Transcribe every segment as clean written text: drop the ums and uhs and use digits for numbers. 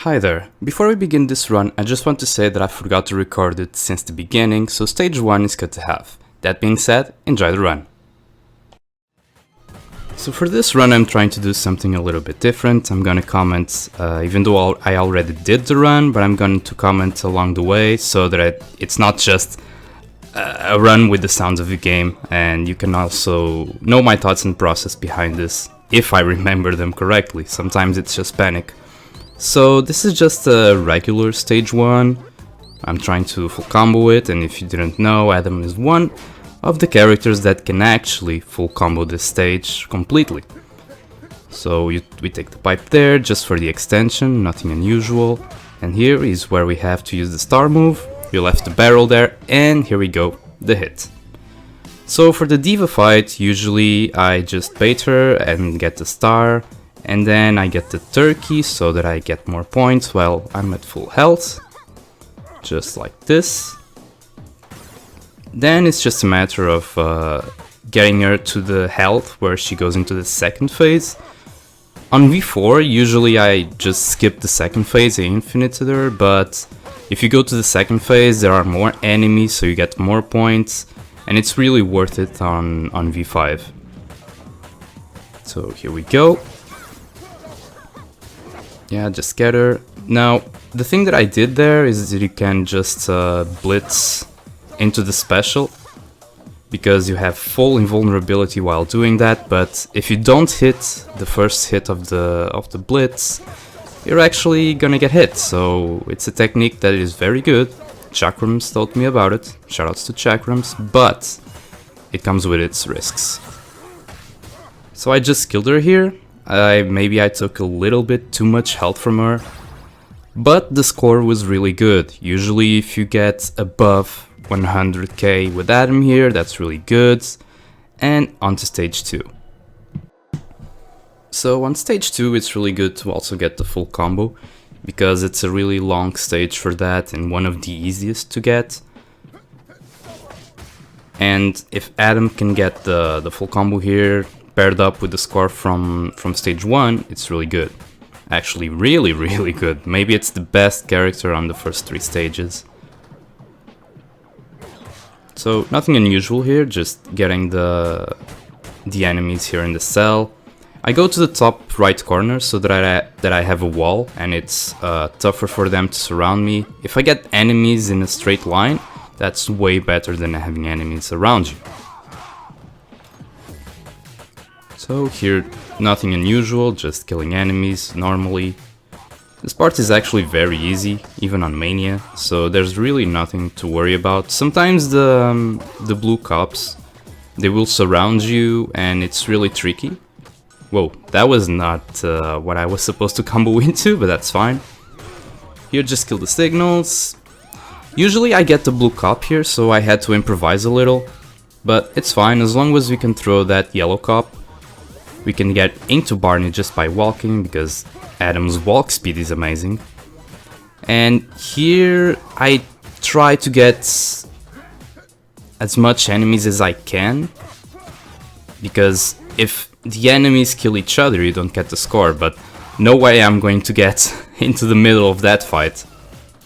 Hi there. Before we begin this run, I just want to say that I forgot to record it since the beginning, so stage 1 is cut to half. That being said, enjoy the run. So for this run I'm trying to do something a little bit different. I'm gonna comment, even though I already did the run, but I'm going to comment along the way so that it's not just a run with the sounds of the game, and you can also know my thoughts and process behind this, if I remember them correctly. Sometimes it's just panic. So this is just a regular stage 1. I'm trying to full combo it, and if you didn't know, Adam is one of the characters that can actually full combo this stage completely. So we take the pipe there just for the extension, nothing unusual. And here is where we have to use the star move. You left the barrel there, and here we go, the hit. So for the diva fight, usually I just bait her and get the star. And then I get the turkey so that I get more points while I'm at full health. Just like this. Then it's just a matter of getting her to the health where she goes into the second phase. On V4, usually I just skip the second phase, I infinited her, but if you go to the second phase there are more enemies, so you get more points, and it's really worth it on V5. So here we go. Yeah, just get her. Now, the thing that I did there is that you can just blitz into the special, because you have full invulnerability while doing that, but if you don't hit the first hit of the blitz, you're actually gonna get hit, so it's a technique that is very good. Chakrams told me about it, shoutouts to Chakrams, but it comes with its risks. So I just killed her here. Maybe I took a little bit too much health from her, but the score was really good. Usually if you get above 100k with Adam here, that's really good. And on to stage 2. So on stage 2 it's really good to also get the full combo, because it's a really long stage for that and one of the easiest to get. And if Adam can get the full combo here, paired up with the score from stage 1, it's really good. Actually, really good. Maybe it's the best character on the first 3 stages. So nothing unusual here, just getting the enemies here in the cell. I go to the top right corner so that I have a wall, and it's tougher for them to surround me. If I get enemies in a straight line, that's way better than having enemies around you. So here, nothing unusual, just killing enemies normally. This part is actually very easy, even on Mania, so there's really nothing to worry about. Sometimes the blue cops, they will surround you and it's really tricky. Whoa, that was not what I was supposed to combo into, but that's fine. Here, just kill the signals. Usually I get the blue cop here, so I had to improvise a little, but it's fine as long as we can throw that yellow cop. We can get into Barney just by walking, because Adam's walk speed is amazing. And here I try to get as much enemies as I can, because if the enemies kill each other you don't get the score, but no way I'm going to get into the middle of that fight.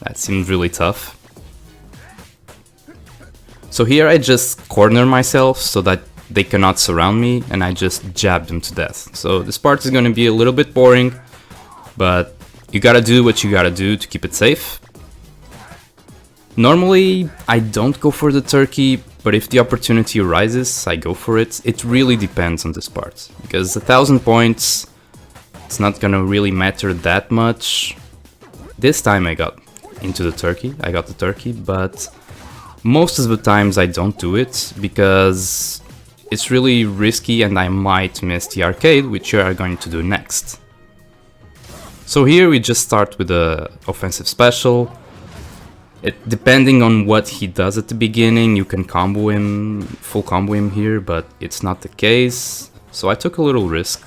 That seemed really tough. So here I just corner myself so that they cannot surround me, and I just jab them to death. So this part is gonna be a little bit boring, but you gotta do what you gotta do to keep it safe. Normally I don't go for the turkey, but if the opportunity arises, I go for it. It really depends on this part, because 1000 points, it's not gonna really matter that much. This time I got into the turkey, I got the turkey, but most of the times I don't do it, because it's really risky and I might miss the arcade, which you are going to do next. So here we just start with the offensive special. Depending on what he does at the beginning, you can combo him, full combo him here, but it's not the case. So I took a little risk.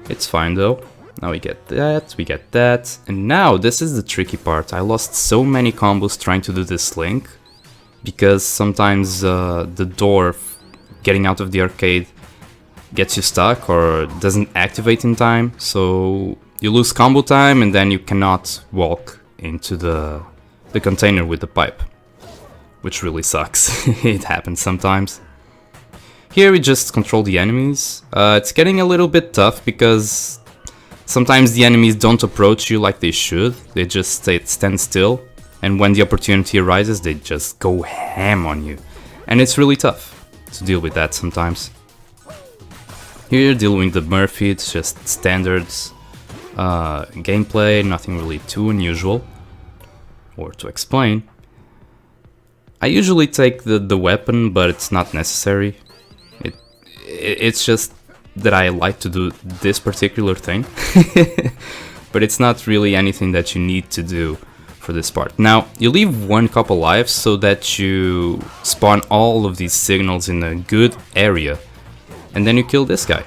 It's fine though. Now we get that, and now this is the tricky part. I lost so many combos trying to do this link, because sometimes the door getting out of the arcade gets you stuck or doesn't activate in time, so you lose combo time and then you cannot walk into the container with the pipe, which really sucks. It happens sometimes. Here we just control the enemies. It's getting a little bit tough because sometimes the enemies don't approach you like they should. They just stand still, and when the opportunity arises they just go ham on you. And it's really tough to deal with that sometimes. Here, dealing with the Murphy, it's just standard gameplay, nothing really too unusual or to explain. I usually take the weapon, but it's not necessary. It's just that I like to do this particular thing. But it's not really anything that you need to do for this part. Now, you leave one couple lives so that you spawn all of these signals in a good area, and then you kill this guy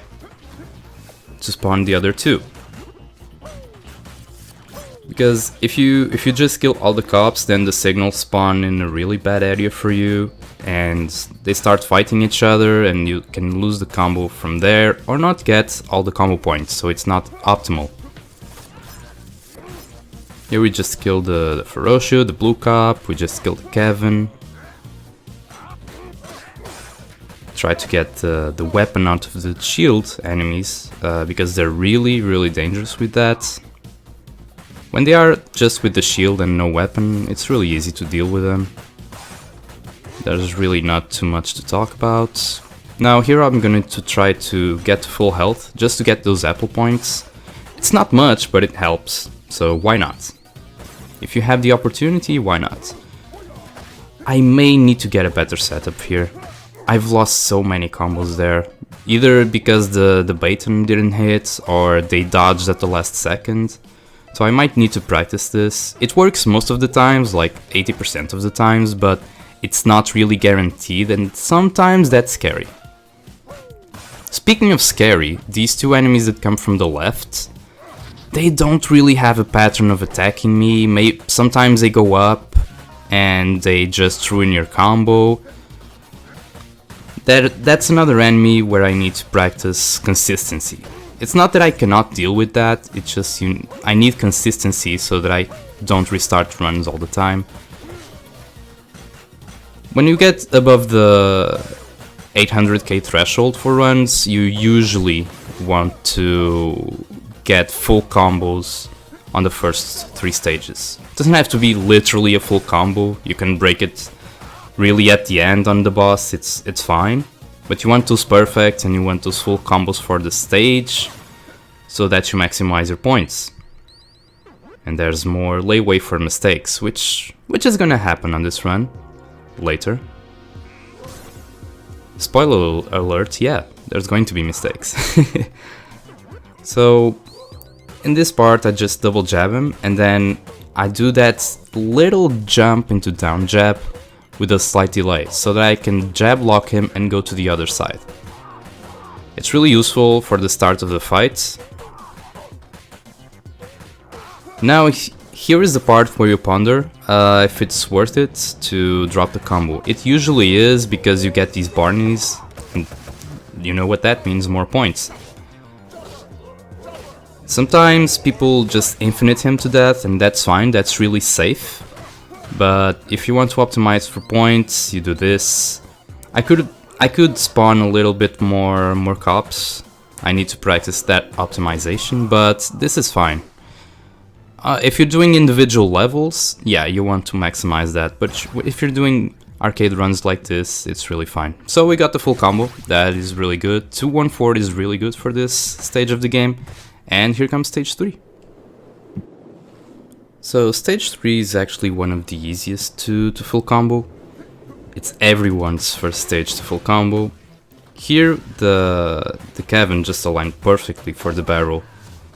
to spawn the other two. Because if you just kill all the cops, then the signals spawn in a really bad area for you, and they start fighting each other, and you can lose the combo from there or not get all the combo points, so it's not optimal. Here we just killed the Ferocious, the blue cop, we just killed Kevin. Try to get the weapon out of the shield enemies, because they're really dangerous with that. When they are just with the shield and no weapon, it's really easy to deal with them. There's really not too much to talk about. Now here I'm going to try to get to full health, just to get those apple points. It's not much, but it helps, so why not? If you have the opportunity, why not? I may need to get a better setup here. I've lost so many combos there, either because the baton didn't hit or they dodged at the last second. So I might need to practice this. It works most of the times, like 80% of the times, but it's not really guaranteed, and sometimes that's scary. Speaking of scary, these two enemies that come from the left, they don't really have a pattern of attacking me. Sometimes they go up and they just ruin your combo. That's another enemy where I need to practice consistency. It's not that I cannot deal with that, it's just I need consistency so that I don't restart runs all the time. When you get above the 800k threshold for runs, you usually want to get full combos on the first 3 stages. It doesn't have to be literally a full combo, you can break it really at the end on the boss, it's fine. But you want those perfect and you want those full combos for the stage, so that you maximize your points. And there's more leeway for mistakes, which is gonna happen on this run later. Spoiler alert, yeah, there's going to be mistakes. So in this part I just double jab him, and then I do that little jump into down jab with a slight delay, so that I can jab lock him and go to the other side. It's really useful for the start of the fight. Now here is the part where you ponder if it's worth it to drop the combo. It usually is, because you get these Barneys, and you know what that means, more points. Sometimes people just infinite him to death, and that's fine, that's really safe. But if you want to optimize for points, you do this. I could spawn a little bit more cops. I need to practice that optimization, but this is fine. If you're doing individual levels, yeah, you want to maximize that. But if you're doing arcade runs like this, it's really fine. So we got the full combo. That is really good. 214 is really good for this stage of the game. And here comes stage 3. So stage 3 is actually one of the easiest to full combo. It's everyone's first stage to full combo. Here the Kevin just aligned perfectly for the barrel.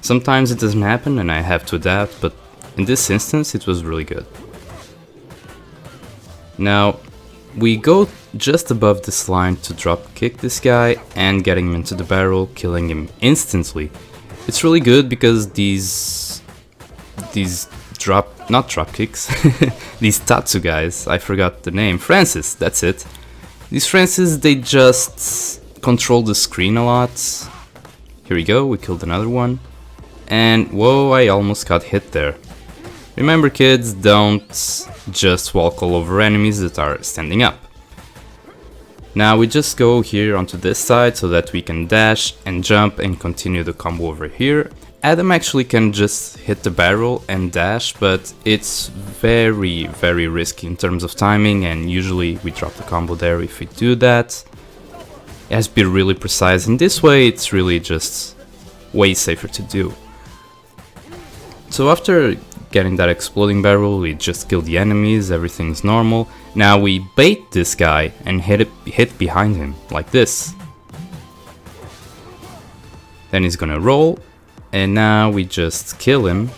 Sometimes it doesn't happen and I have to adapt, but in this instance it was really good. Now we go just above this line to drop kick this guy and getting him into the barrel, killing him instantly. It's really good because these not drop kicks, these Tatsu guys, I forgot the name, Francis, that's it. These Francis, they just control the screen a lot. Here we go, we killed another one. and whoa, I almost got hit there. Remember kids, don't just walk all over enemies that are standing up. Now we just go here onto this side so that we can dash and jump and continue the combo over here. Adam actually can just hit the barrel and dash, but it's very risky in terms of timing, and usually we drop the combo there if we do that. It has to be really precise, and this way it's really just way safer to do. So after getting that exploding barrel, we just kill the enemies, everything's normal. Now we bait this guy and hit behind him, like this. Then he's gonna roll, and now we just kill him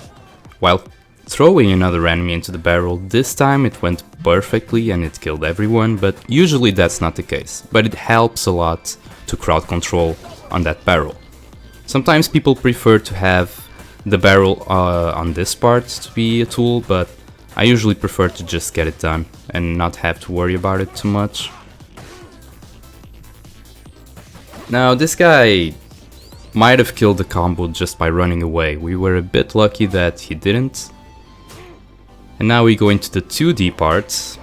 while throwing another enemy into the barrel. This time it went perfectly and it killed everyone, but usually that's not the case. But it helps a lot to crowd control on that barrel. Sometimes people prefer to have the barrel on this part to be a tool, but I usually prefer to just get it done and not have to worry about it too much. Now this guy might have killed the combo just by running away. We were a bit lucky that he didn't. And now we go into the 2D parts.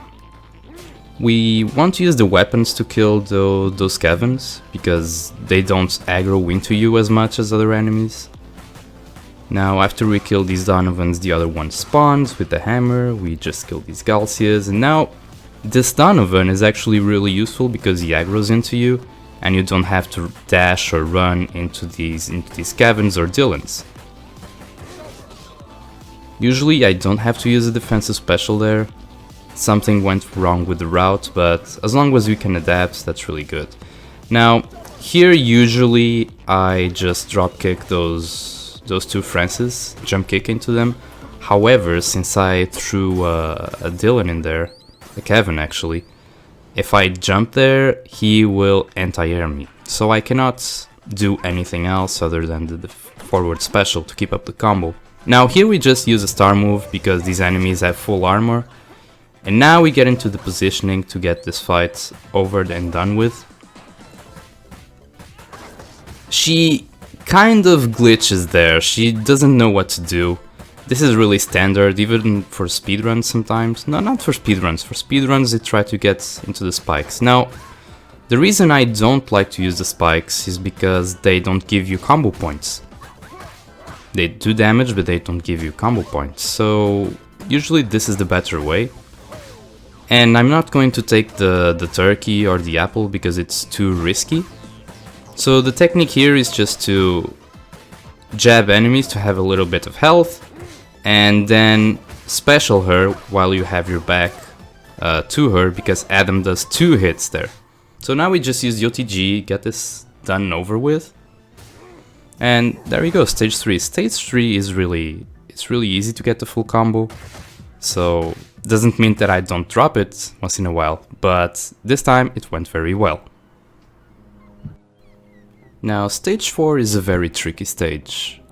We want to use the weapons to kill those Kevins, because they don't aggro into you as much as other enemies. Now after we kill these Donovans, the other one spawns with the hammer. We just kill these Galcias, and now this Donovan is actually really useful because he aggroes into you, and you don't have to dash or run into these Kevins or Dylans. Usually I don't have to use a defensive special there. Something went wrong with the route, but as long as we can adapt, that's really good. Now here usually I just drop kick those two Francis, jump kick into them. However, since I threw a Dylan in there, a Kevin actually, if I jump there, he will anti-air me. So I cannot do anything else other than the forward special to keep up the combo. Now here we just use a star move because these enemies have full armor. And now we get into the positioning to get this fight over and done with. She kind of glitches there, she doesn't know what to do. This is really standard, even for speedruns sometimes. No, not for speedruns. For speedruns they try to get into the spikes. Now, the reason I don't like to use the spikes is because they don't give you combo points. They do damage, but they don't give you combo points. So, usually this is the better way. And I'm not going to take the turkey or the apple because it's too risky. So the technique here is just to jab enemies to have a little bit of health, and then special her while you have your back to her, because Adam does 2 hits there. So now we just use the OTG, get this done and over with. And there we go, stage 3. Stage 3 is really easy to get the full combo. So doesn't mean that I don't drop it once in a while, but this time it went very well. Now stage 4 is a very tricky stage,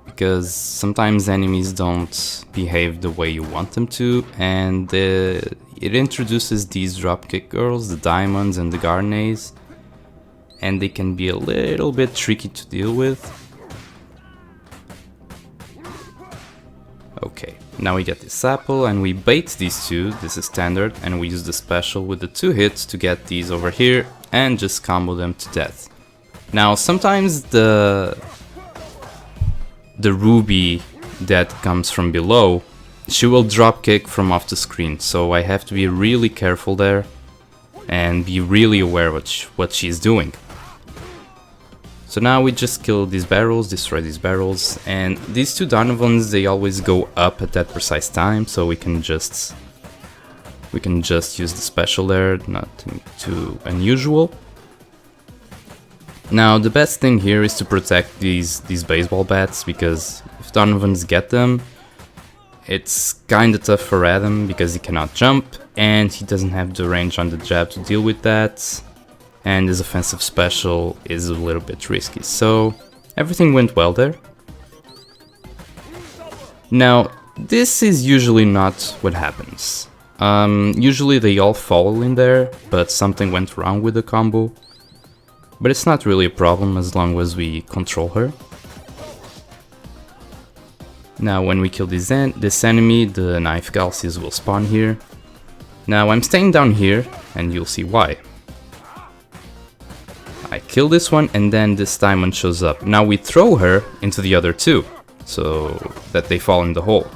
because sometimes enemies don't behave the way you want them to, and it introduces these dropkick girls, the diamonds and the Garnets, and they can be a little bit tricky to deal with. Okay, now we get this apple and we bait these two, this is standard, and we use the special with the 2 hits to get these over here and just combo them to death. Now sometimes the Ruby that comes from below, she will drop kick from off the screen, so I have to be really careful there and be really aware what she's doing. So now we just kill these barrels, destroy these barrels, and these 2 Donovans, they always go up at that precise time, so we can just use the special there, nothing too unusual. Now the best thing here is to protect these baseball bats, because if Donovans get them, it's kinda tough for Adam because he cannot jump and he doesn't have the range on the jab to deal with that, and his offensive special is a little bit risky. So everything went well there. Now this is usually not what happens. Usually they all fall in there, but something went wrong with the combo. But it's not really a problem as long as we control her. Now when we kill this enemy, the knife Galsies will spawn here. Now I'm staying down here, and you'll see why. I kill this one, and then this diamond shows up. Now we throw her into the other two, so that they fall in the hole.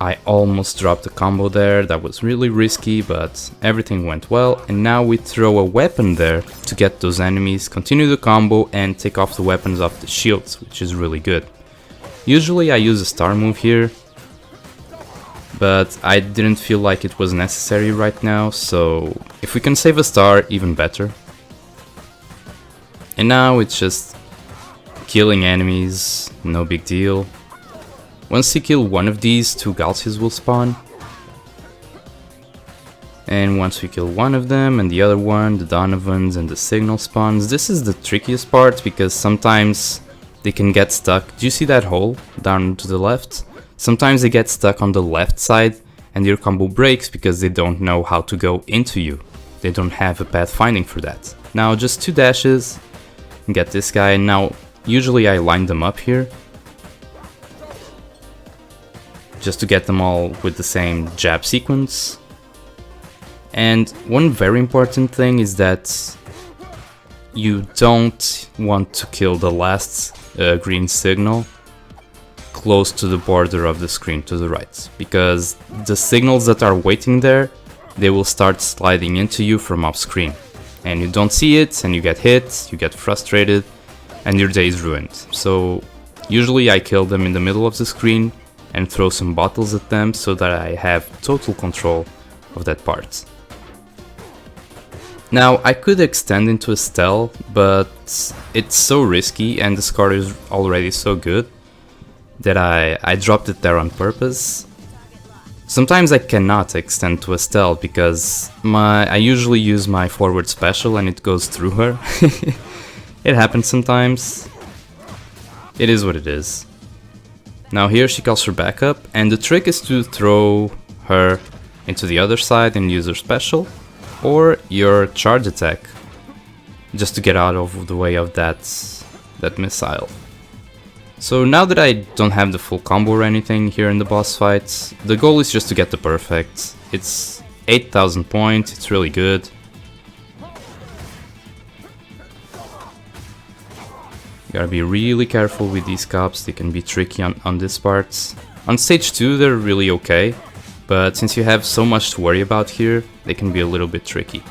I almost dropped a combo there, that was really risky, but everything went well. And now we throw a weapon there to get those enemies, continue the combo, and take off the weapons off the shields, which is really good. Usually I use a star move here, but I didn't feel like it was necessary right now, so if we can save a star, even better. And now it's just killing enemies, no big deal. Once you kill one of these, two Galsies will spawn. And once we kill one of them and the other one, the Donovans and the Signal spawns. This is the trickiest part because sometimes they can get stuck. Do you see that hole down to the left? Sometimes they get stuck on the left side and your combo breaks because they don't know how to go into you. They don't have a pathfinding for that. Now just 2 dashes, get this guy. Now usually I line them up here, just to get them all with the same jab sequence. And one very important thing is that you don't want to kill the last green signal close to the border of the screen to the right, because the signals that are waiting there, they will start sliding into you from off screen, and you don't see it, and you get hit, you get frustrated, and your day is ruined. So usually I kill them in the middle of the screen and throw some bottles at them so that I have total control of that part. Now I could extend into a stealth, but it's so risky and the score is already so good that I dropped it there on purpose. Sometimes I cannot extend to a stealth because I usually use my forward special and it goes through her. It happens sometimes. It is what it is. Now here she calls her backup, and the trick is to throw her into the other side and use her special, or your charge attack, just to get out of the way of that missile. So now that I don't have the full combo or anything here in the boss fights, the goal is just to get the perfect. It's 8,000 points, it's really good. You gotta be really careful with these cops, they can be tricky on this part. On stage 2 they're really okay, but since you have so much to worry about here, they can be a little bit tricky.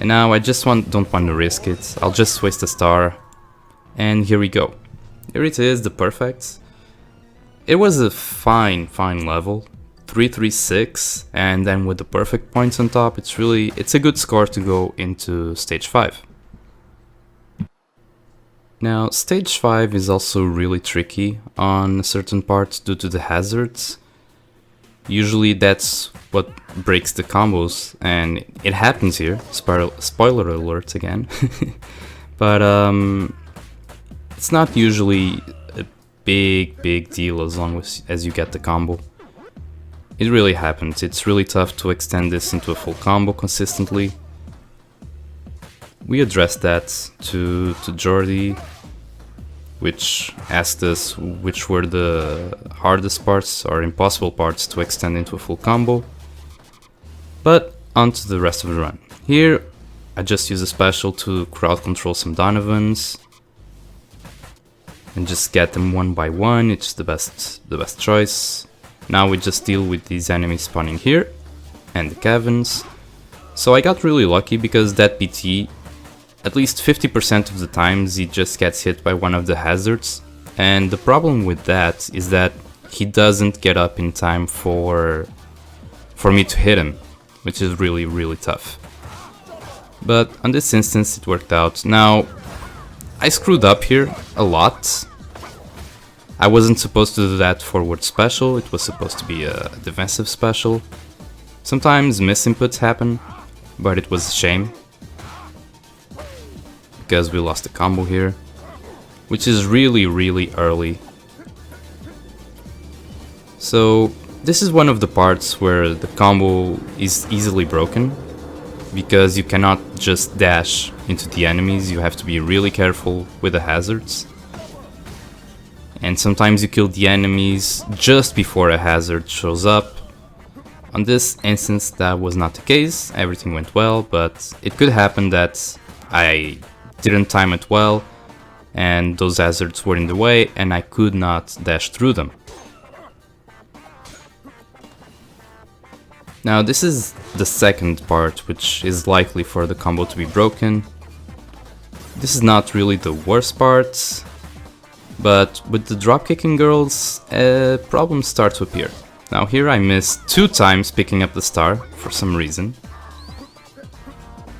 And now I just don't want to risk it, I'll just waste a star. And here we go. Here it is, the perfect. It was a fine level, 336, and then with the perfect points on top, it's a good score to go into stage 5. Now, stage 5 is also really tricky on certain parts due to the hazards. Usually that's what breaks the combos, and it happens here. Spoiler alert again. But it's not usually a big deal as long as you get the combo. It really happens. It's really tough to extend this into a full combo consistently. We addressed that to Jordi, which asked us which were the hardest parts or impossible parts to extend into a full combo. But on to the rest of the run. Here I just use a special to crowd control some Donovans and just get them one by one. It's the best choice. Now we just deal with these enemies spawning here and the caverns. So I got really lucky because that PT, at least 50% of the times he just gets hit by one of the hazards, and the problem with that is that he doesn't get up in time for me to hit him, which is really tough. But on this instance it worked out. Now I screwed up here a lot. I wasn't supposed to do that forward special, it was supposed to be a defensive special. Sometimes misinputs happen, but it was a shame, because we lost the combo here, which is really early. So this is one of the parts where the combo is easily broken, because you cannot just dash into the enemies, you have to be really careful with the hazards. and sometimes you kill the enemies just before a hazard shows up. On this instance that was not the case, everything went well, but it could happen that I didn't time it well and those hazards were in the way and I could not dash through them. Now this is the second part, which is likely for the combo to be broken. This is not really the worst part, but with the dropkicking girls, problems start to appear. Now here I missed 2 times picking up the star for some reason.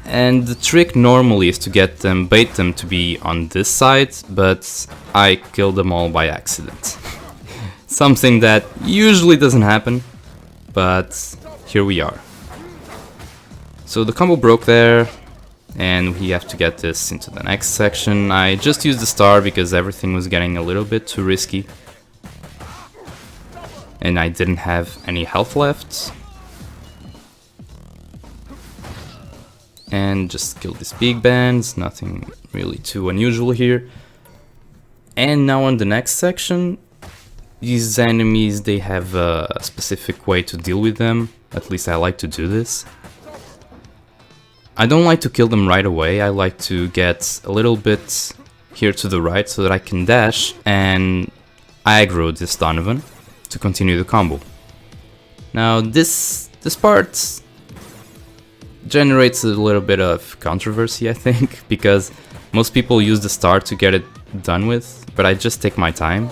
And the trick normally is to get them, bait them to be on this side, but I killed them all by accident. Something that usually doesn't happen, but here we are. So the combo broke there, and we have to get this into the next section. I just used the star because everything was getting a little bit too risky. And I didn't have any health left. And just kill these big bands, nothing really too unusual here. And now on the next section, these enemies, they have a specific way to deal with them. At least I like to do this. I don't like to kill them right away, I like to get a little bit here to the right so that I can dash and aggro this Donovan to continue the combo. Now this part generates a little bit of controversy, I think, because most people use the star to get it done with, but I just take my time.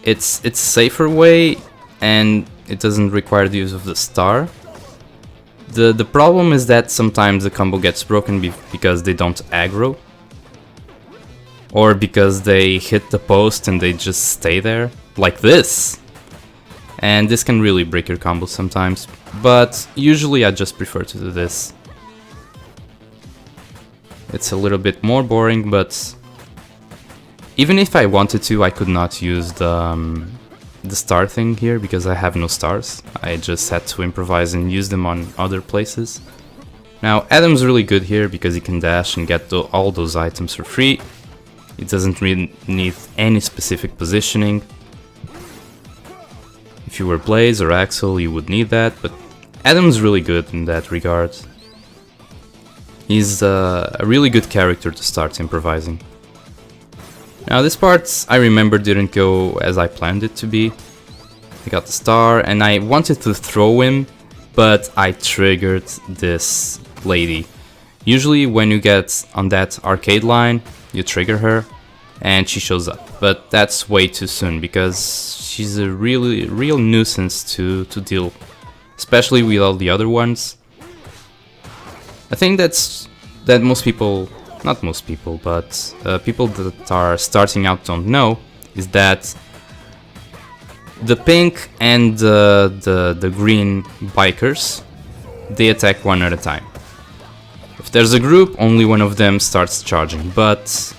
It's a safer way and it doesn't require the use of the star. The problem is that sometimes the combo gets broken because they don't aggro, or because they hit the post and they just stay there, like this. And this can really break your combo sometimes, but usually I just prefer to do this. It's a little bit more boring, but even if I wanted to, I could not use the star thing here because I have no stars. I just had to improvise and use them on other places. Now Adam's really good here because he can dash and get all those items for free. It doesn't really need any specific positioning. If you were Blaze or Axel, you would need that, but Adam's really good in that regard. He's a really good character to start improvising. Now this part, I remember, didn't go as I planned it to be. I got the star and I wanted to throw him, but I triggered this lady. Usually when you get on that arcade line, you trigger her and she shows up, but that's way too soon because she's a real nuisance to deal, especially with all the other ones. I think that most people, not most people, but people that are starting out don't know, is that the pink and the green bikers, they attack one at a time. If there's a group, only one of them starts charging, but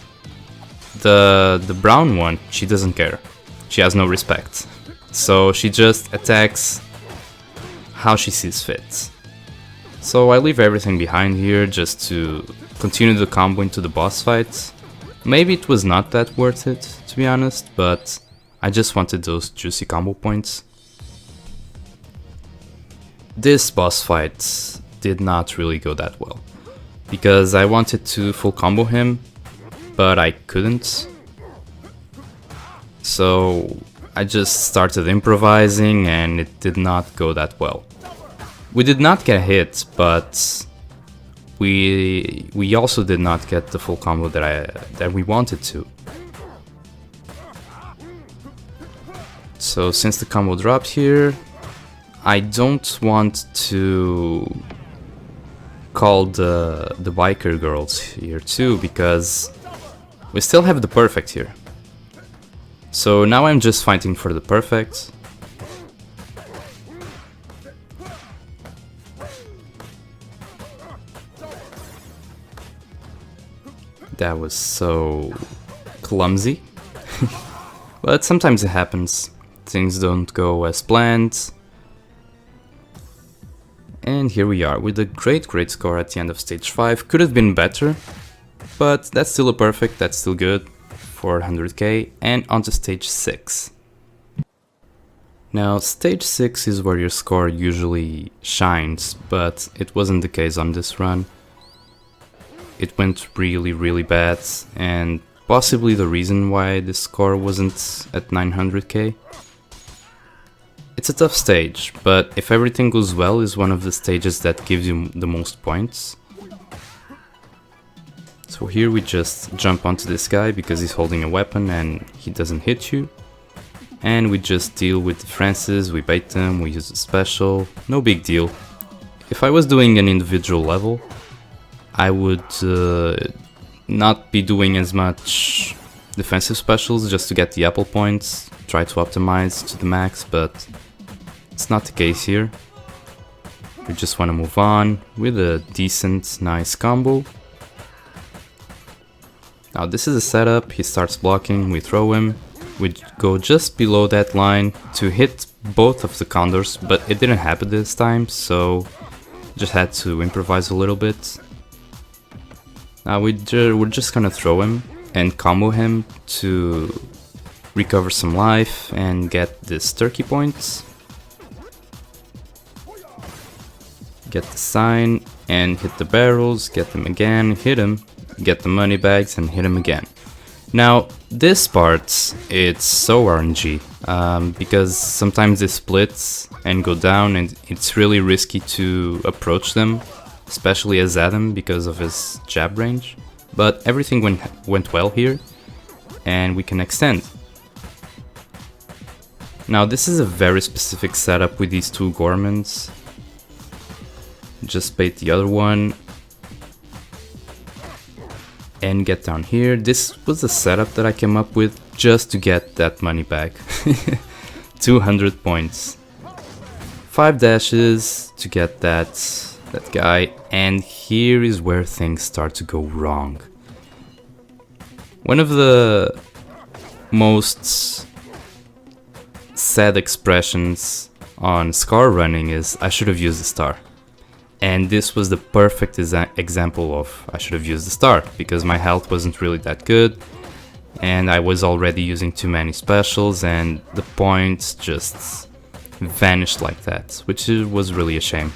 the brown one, she doesn't care. She has no respect. So she just attacks how she sees fit. So I leave everything behind here just to continue the combo into the boss fight. Maybe it was not that worth it, to be honest, but I just wanted those juicy combo points. This boss fight did not really go that well, because I wanted to full combo him, but I couldn't. So I just started improvising and it did not go that well. We did not get hit, but we also did not get the full combo that we wanted to. So since the combo dropped here, I don't want to call the biker girls here too, because we still have the perfect here. So now I'm just fighting for the perfect. That was so clumsy. But sometimes it happens. Things don't go as planned. And here we are with a great score at the end of stage 5. Could have been better, but that's still a perfect, that's still good. for 100k, and onto stage 6. Now, stage 6 is where your score usually shines, but it wasn't the case on this run. It went really bad, and possibly the reason why the score wasn't at 900k. It's a tough stage, but if everything goes well, is one of the stages that gives you the most points. So here we just jump onto this guy because he's holding a weapon and he doesn't hit you. And we just deal with the Francis, we bait them, we use a special, no big deal. If I was doing an individual level, I would not be doing as much defensive specials just to get the apple points, try to optimize to the max, but it's not the case here. We just want to move on with a decent, nice combo. Now this is a setup, he starts blocking, we throw him, we go just below that line to hit both of the counters, but it didn't happen this time, so just had to improvise a little bit. Now we're just gonna throw him and combo him to recover some life and get this turkey points. Get the sign and hit the barrels, get them again, hit him, get the money bags and hit him again. Now this part, it's so RNG, because sometimes they split and go down and it's really risky to approach them, especially as Adam because of his jab range. But everything went well here and we can extend. Now this is a very specific setup with these two Gormans. Just bait the other one and get down here. This was a setup that I came up with just to get that money back. 200 points. 5 dashes to get that guy, and here is where things start to go wrong. One of the most sad expressions on scar running is I should have used the star. And this was the perfect example of I should have used the star, because my health wasn't really that good and I was already using too many specials and the points just vanished like that, which was really a shame.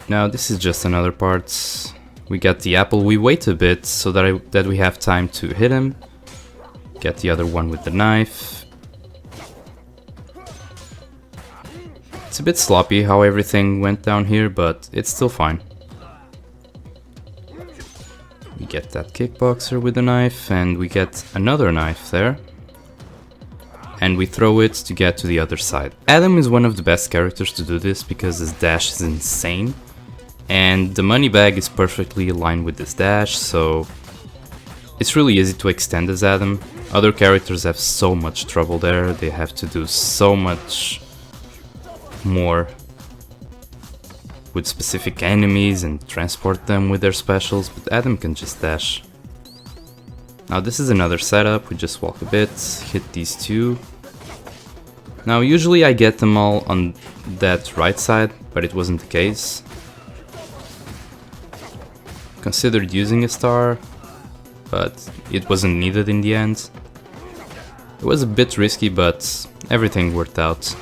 Now this is just another part. We get the apple, we wait a bit so that we have time to hit him. Get the other one with the knife. It's a bit sloppy how everything went down here, but it's still fine. We get that kickboxer with the knife and we get another knife there. And we throw it to get to the other side. Adam is one of the best characters to do this because his dash is insane. And the money bag is perfectly aligned with this dash, so it's really easy to extend as Adam. Other characters have so much trouble there, they have to do so much more with specific enemies and transport them with their specials, but Adam can just dash. Now this is another setup, we just walk a bit, hit these two. Now usually I get them all on that right side, but it wasn't the case. Considered using a star, but it wasn't needed in the end. It was a bit risky, but everything worked out.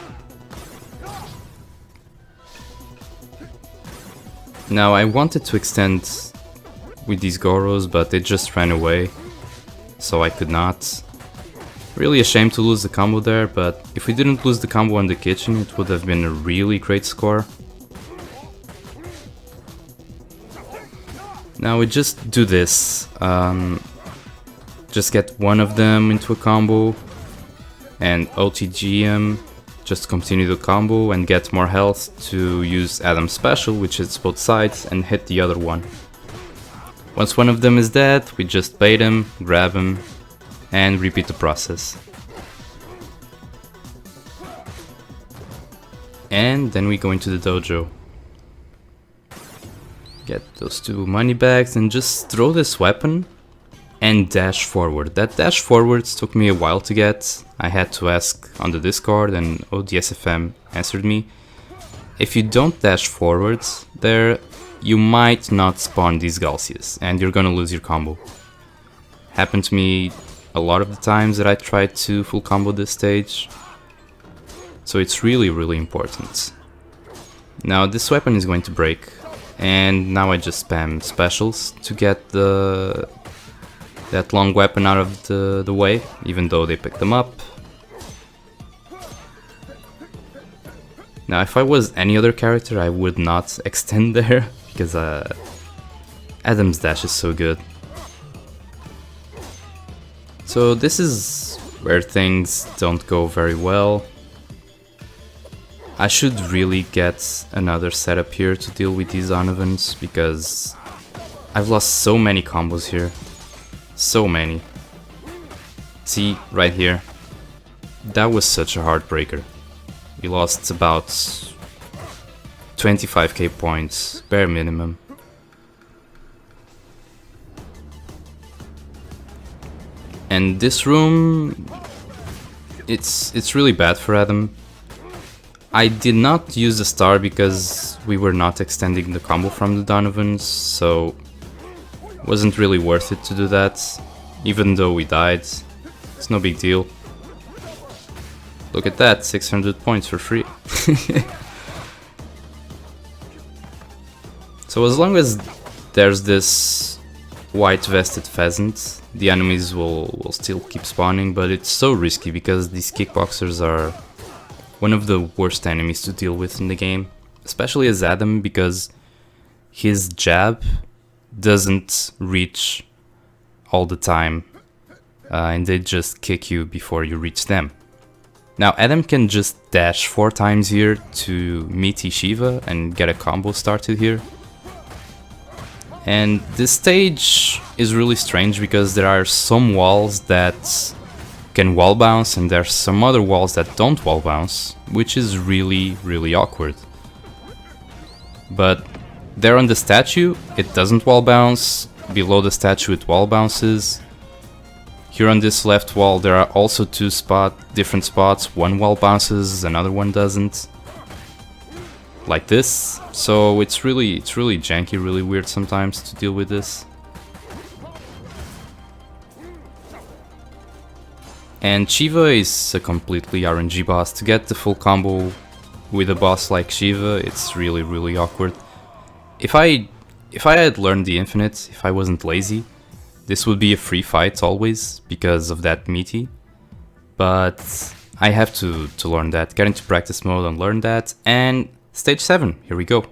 Now I wanted to extend with these Goros, but they just ran away, so I could not. Really a shame to lose the combo there, but if we didn't lose the combo in the kitchen, it would have been a really great score. Now we just do this, just get one of them into a combo and OTGM. Just continue the combo and get more health to use Adam's special, which hits both sides, and hit the other one. Once one of them is dead, we just bait him, grab him, and repeat the process. And then we go into the dojo. Get those two money bags and just throw this weapon and dash forward. That dash forwards took me a while to get. I had to ask on the Discord and ODSFM answered me. If you don't dash forwards there, you might not spawn these Galcias, and you're gonna lose your combo. Happened to me a lot of the times that I tried to full combo this stage, so it's really important. Now this weapon is going to break, and now I just spam specials to get that long weapon out of the way, even though they pick them up. Now if I was any other character I would not extend there, because Adam's dash is so good. So this is where things don't go very well. I should really get another setup here to deal with these Donovans, because I've lost so many combos here. So many. See, right here. That was such a heartbreaker. We lost about 25k points, bare minimum. And this room, it's really bad for Adam. I did not use the star because we were not extending the combo from the Donovans, so wasn't really worth it to do that, even though we died. It's no big deal. Look at that, 600 points for free. So as long as there's this white vested pheasant, the enemies will still keep spawning, but it's so risky because these kickboxers are one of the worst enemies to deal with in the game, especially as Adam, because his jab doesn't reach all the time, and they just kick you before you reach them. Now Adam can just dash 4 times here to meet Shiva and get a combo started here. And this stage is really strange because there are some walls that can wall bounce and there are some other walls that don't wall bounce, which is really awkward. But there on the statue, it doesn't wall bounce. Below the statue it wall bounces. Here on this left wall there are also 2 different spots. One wall bounces, another one doesn't. Like this. So it's really janky, really weird sometimes to deal with this. And Shiva is a completely RNG boss. To get the full combo with a boss like Shiva, it's really awkward. If I had learned the infinite, if I wasn't lazy, this would be a free fight always because of that meaty. But I have to learn that, get into practice mode and learn that. And stage 7, here we go.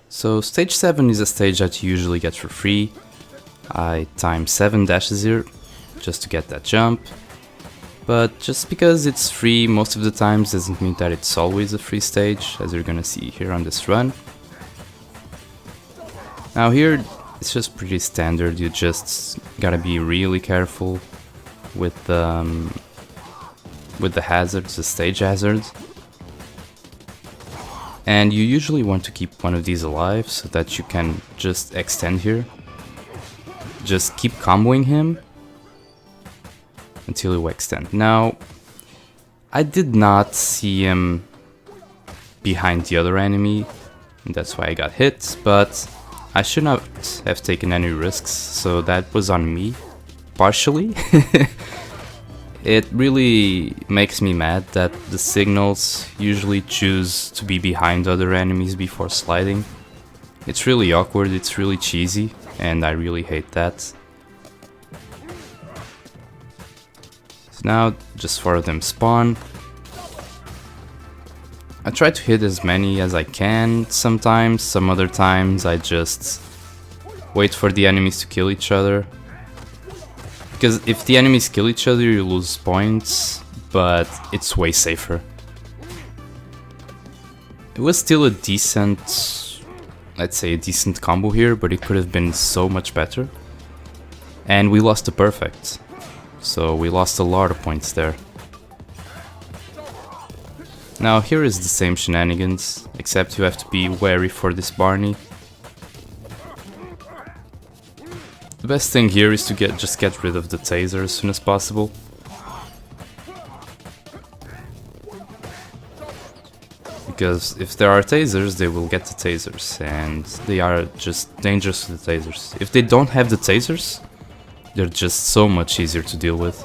So stage 7 is a stage that you usually get for free. I time 7 dashes here just to get that jump, but just because it's free most of the times doesn't mean that it's always a free stage, as you're gonna see here on this run. Now here it's just pretty standard, you just gotta be really careful with the hazards, the stage hazards. And you usually want to keep one of these alive so that you can just extend here. Just keep comboing him until you extend. Now, I did not see him behind the other enemy, and that's why I got hit, but I should not have taken any risks, so that was on me, partially. It really makes me mad that the signals usually choose to be behind other enemies before sliding. It's really awkward, it's really cheesy, and I really hate that. So now, just 4 of them spawn. I try to hit as many as I can sometimes, some other times I just wait for the enemies to kill each other. Because if the enemies kill each other you lose points, but it's way safer. It was still a decent, let's say a decent combo here, but it could have been so much better. And we lost the perfect, so we lost a lot of points there. Now here is the same shenanigans, except you have to be wary for this Barney. The best thing here is to just get rid of the taser as soon as possible. Because if there are tasers, they will get the tasers, and they are just dangerous to the tasers. If they don't have the tasers, they're just so much easier to deal with.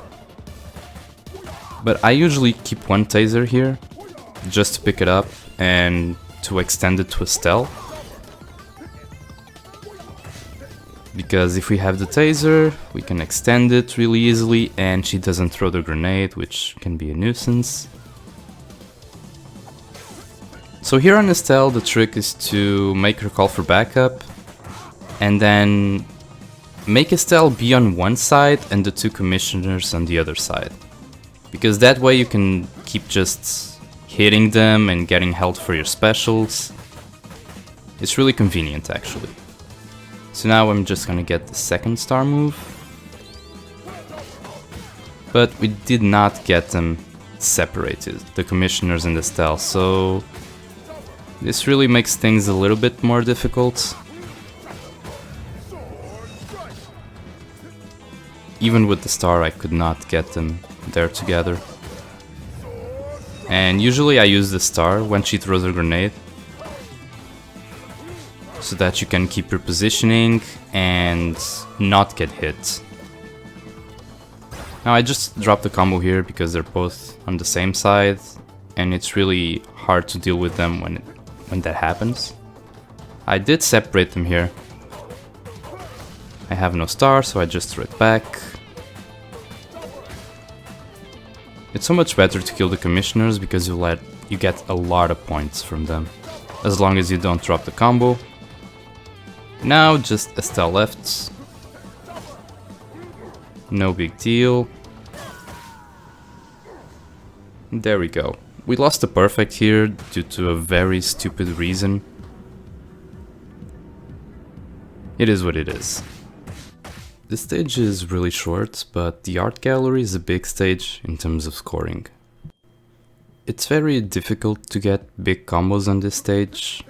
But I usually keep one taser here, just to pick it up and to extend it to Estelle. Because if we have the taser, we can extend it really easily and she doesn't throw the grenade, which can be a nuisance. So here on Estelle, the trick is to make her call for backup and then make Estelle be on one side and the two commissioners on the other side. Because that way you can keep just hitting them and getting health for your specials. It's really convenient actually. So now I'm just gonna get the second star move. But we did not get them separated, the commissioners and Estelle, so this really makes things a little bit more difficult. Even with the star I could not get them there together. And usually I use the star when she throws a grenade, so that you can keep your positioning and not get hit. Now I just dropped the combo here because they're both on the same side and it's really hard to deal with them when that happens. I did separate them here. I have no star, so I just threw it back. It's so much better to kill the commissioners because you get a lot of points from them, as long as you don't drop the combo. Now just Estelle left. No big deal. There we go. We lost a perfect here due to a very stupid reason. It is what it is. The stage is really short, but the art gallery is a big stage in terms of scoring. It's very difficult to get big combos on this stage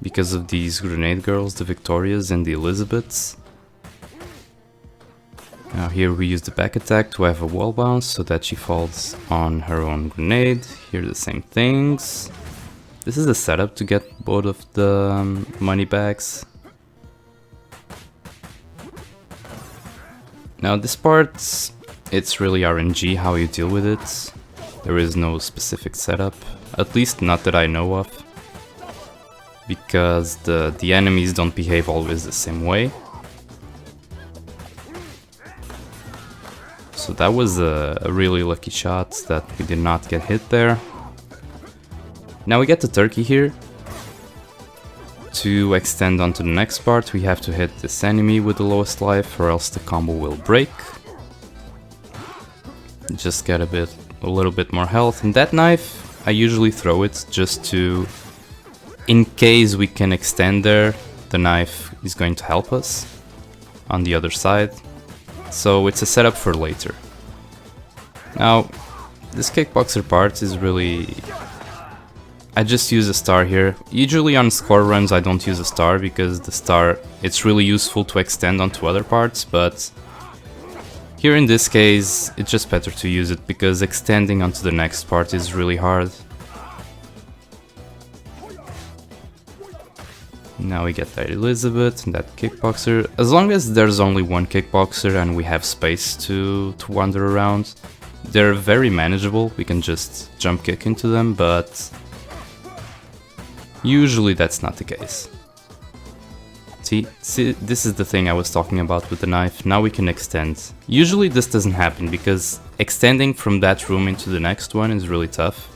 because of these grenade girls, the Victorias and the Elizabeths. Now here we use the back attack to have a wall bounce so that she falls on her own grenade. Here the same things. This is a setup to get both of the money bags. Now this part, it's really RNG how you deal with it. There is no specific setup, at least not that I know of. Because the enemies don't behave always the same way. So that was a really lucky shot that we did not get hit there. Now we get the turkey here. To extend onto the next part, we have to hit this enemy with the lowest life or else the combo will break. Just get a little bit more health. And that knife, I usually throw it just to, in case we can extend there, the knife is going to help us on the other side. So it's a setup for later. Now, this kickboxer part is really... I just use a star here. Usually on score runs I don't use a star because the star, it's really useful to extend onto other parts, but here in this case it's just better to use it because extending onto the next part is really hard. Now we get that Elizabeth and that kickboxer. As long as there's only one kickboxer and we have space to wander around, they're very manageable. We can just jump kick into them, but usually that's not the case. See, this is the thing I was talking about with the knife. Now we can extend. Usually this doesn't happen because extending from that room into the next one is really tough.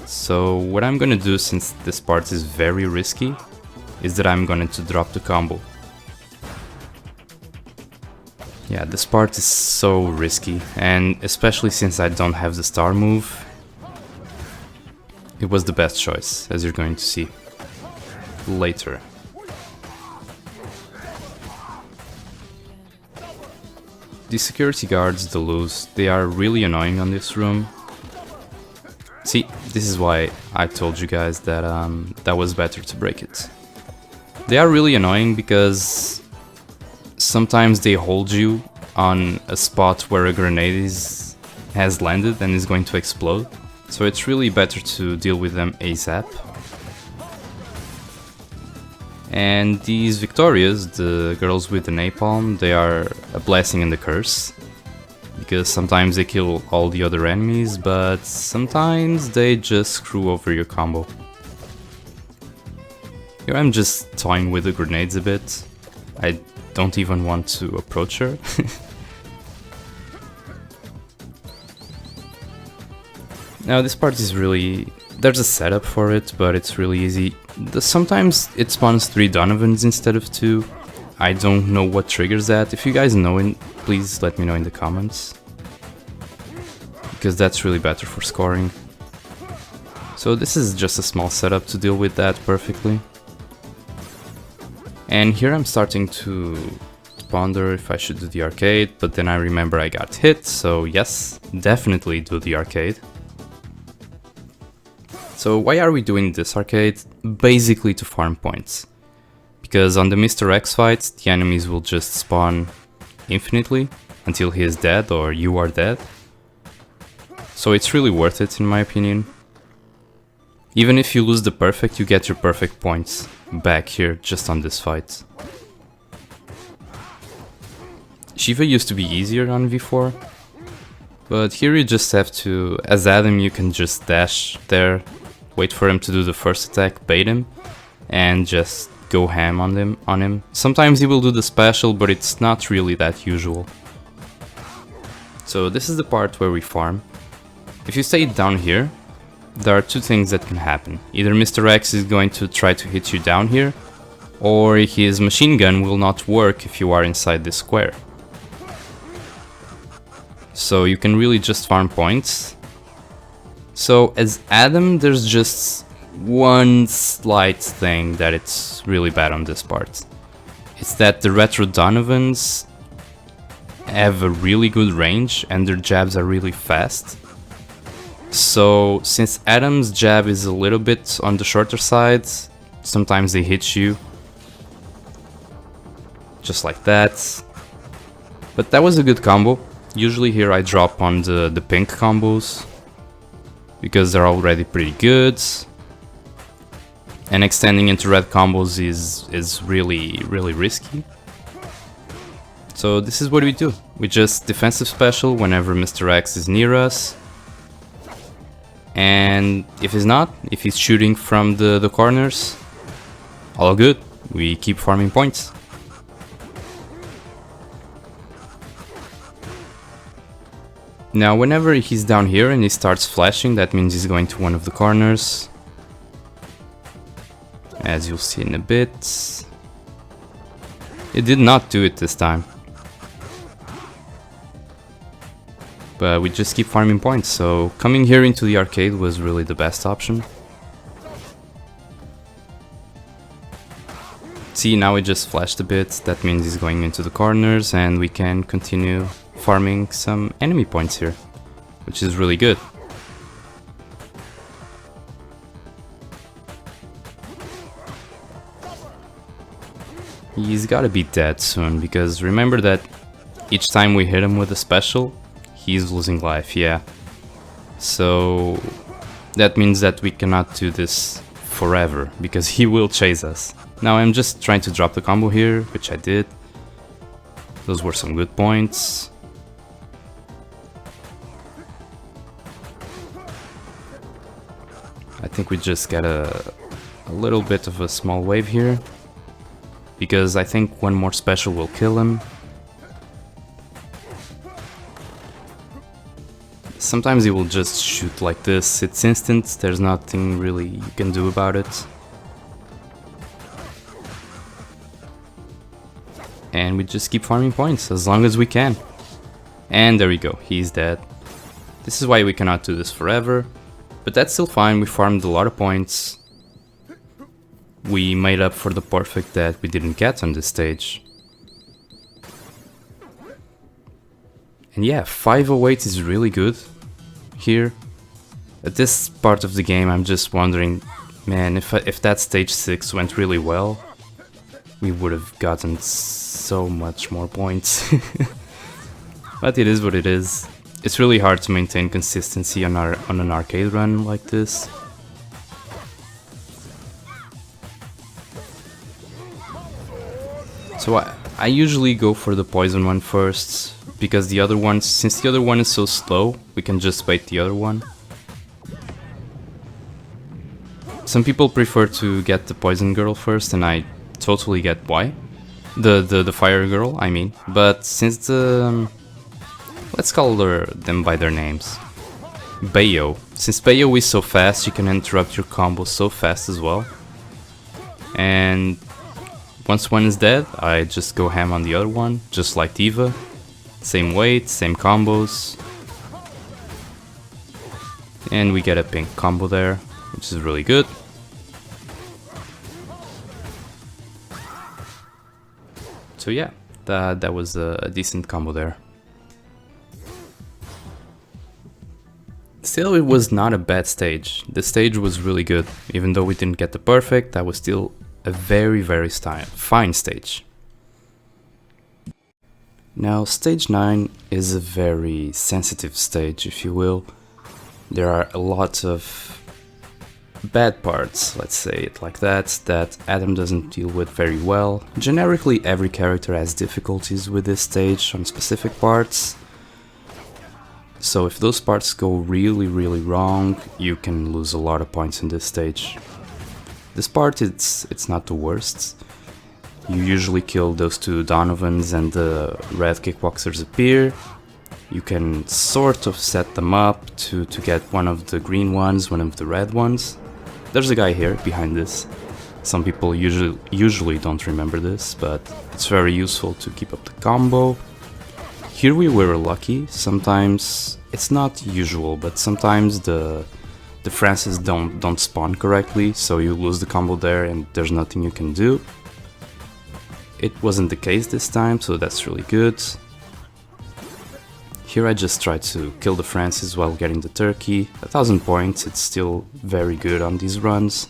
So what I'm gonna do, since this part is very risky, is that I'm going to drop the combo. Yeah, this part is so risky, and especially since I don't have the star move, it was the best choice, as you're going to see later. The security guards, the loose, they are really annoying on this room. See, this is why I told you guys that that was better to break it. They are really annoying because sometimes they hold you on a spot where a grenade has landed and is going to explode. So it's really better to deal with them ASAP. And these Victorias, the girls with the napalm, they are a blessing and a curse. Because sometimes they kill all the other enemies, but sometimes they just screw over your combo. Here I'm just toying with the grenades a bit. I don't even want to approach her. Now this part is really... there's a setup for it, but it's really easy. Sometimes it spawns 3 Donovans instead of 2. I don't know what triggers that. If you guys know it, please let me know in the comments. Because that's really better for scoring. So this is just a small setup to deal with that perfectly. And here I'm starting to ponder if I should do the arcade, but then I remember I got hit, so yes, definitely do the arcade. So why are we doing this arcade? Basically to farm points. Because on the Mr. X fights, the enemies will just spawn infinitely until he is dead or you are dead. So it's really worth it in my opinion. Even if you lose the perfect, you get your perfect points back here just on this fight. Shiva used to be easier on V4, but here you just have to, as Adam you can just dash there, wait for him to do the first attack, bait him, and just go ham on him. Sometimes he will do the special, but it's not really that usual. So this is the part where we farm. If you stay down here, there are 2 things that can happen. Either Mr. X is going to try to hit you down here, or his machine gun will not work if you are inside this square. So you can really just farm points. So as Adam, there's just one slight thing that it's really bad on this part. It's that the Retro Donovans have a really good range and their jabs are really fast. So since Adam's jab is a little bit on the shorter side, sometimes they hit you. Just like that. But that was a good combo. Usually here I drop on the pink combos, because they're already pretty good. And extending into red combos is really risky. So this is what we do. We just defensive special whenever Mr. X is near us. And if he's not, if he's shooting from the corners, all good. We keep farming points. Now whenever he's down here and he starts flashing, that means he's going to one of the corners. As you'll see in a bit. It did not do it this time. But we just keep farming points, so coming here into the arcade was really the best option. See, now we just flashed a bit, that means he's going into the corners and we can continue farming some enemy points here, which is really good. He's gotta be dead soon, because remember that each time we hit him with a special, he's losing life, yeah. So that means that we cannot do this forever, because he will chase us. Now I'm just trying to drop the combo here, which I did. Those were some good points. I think we just get a little bit of a small wave here, because I think one more special will kill him. Sometimes he will just shoot like this, it's instant, there's nothing really you can do about it. And we just keep farming points as long as we can. And there we go, he's dead. This is why we cannot do this forever, but that's still fine, we farmed a lot of points. We made up for the perfect that we didn't get on this stage. And yeah, 508 is really good here. At this part of the game I'm just wondering, man, if that stage 6 went really well, we would have gotten so much more points. But it is what it is. it's really hard to maintain consistency on an arcade run like this. So I usually go for the poison one first, because since the other one is so slow, we can just bait the other one. Some people prefer to get the poison girl first, and I totally get why. The fire girl, I mean. But since let's call them by their names. Bayo. Since Bayo is so fast, you can interrupt your combo so fast as well. And once one is dead, I just go ham on the other one, just like Diva. Same weight, same combos. And we get a pink combo there, which is really good. So yeah, that was a decent combo there. Still, it was not a bad stage. The stage was really good. Even though we didn't get the perfect, that was still a very, very fine stage. Now, stage 9 is a very sensitive stage, if you will. There are a lot of bad parts, let's say it like that Adam doesn't deal with very well. Generically, every character has difficulties with this stage on specific parts. So if those parts go really, really wrong, you can lose a lot of points in this stage. This part, it's not the worst. You usually kill those two Donovans and the red kickboxers appear. You can sort of set them up to get one of the green ones, one of the red ones. There's a guy here behind this. Some people usually don't remember this, but it's very useful to keep up the combo. Here we were lucky. Sometimes it's not usual, but sometimes the Francis don't spawn correctly, so you lose the combo there and there's nothing you can do. It wasn't the case this time, so that's really good. Here I just tried to kill the Francis while getting the turkey. 1000 points, it's still very good on these runs.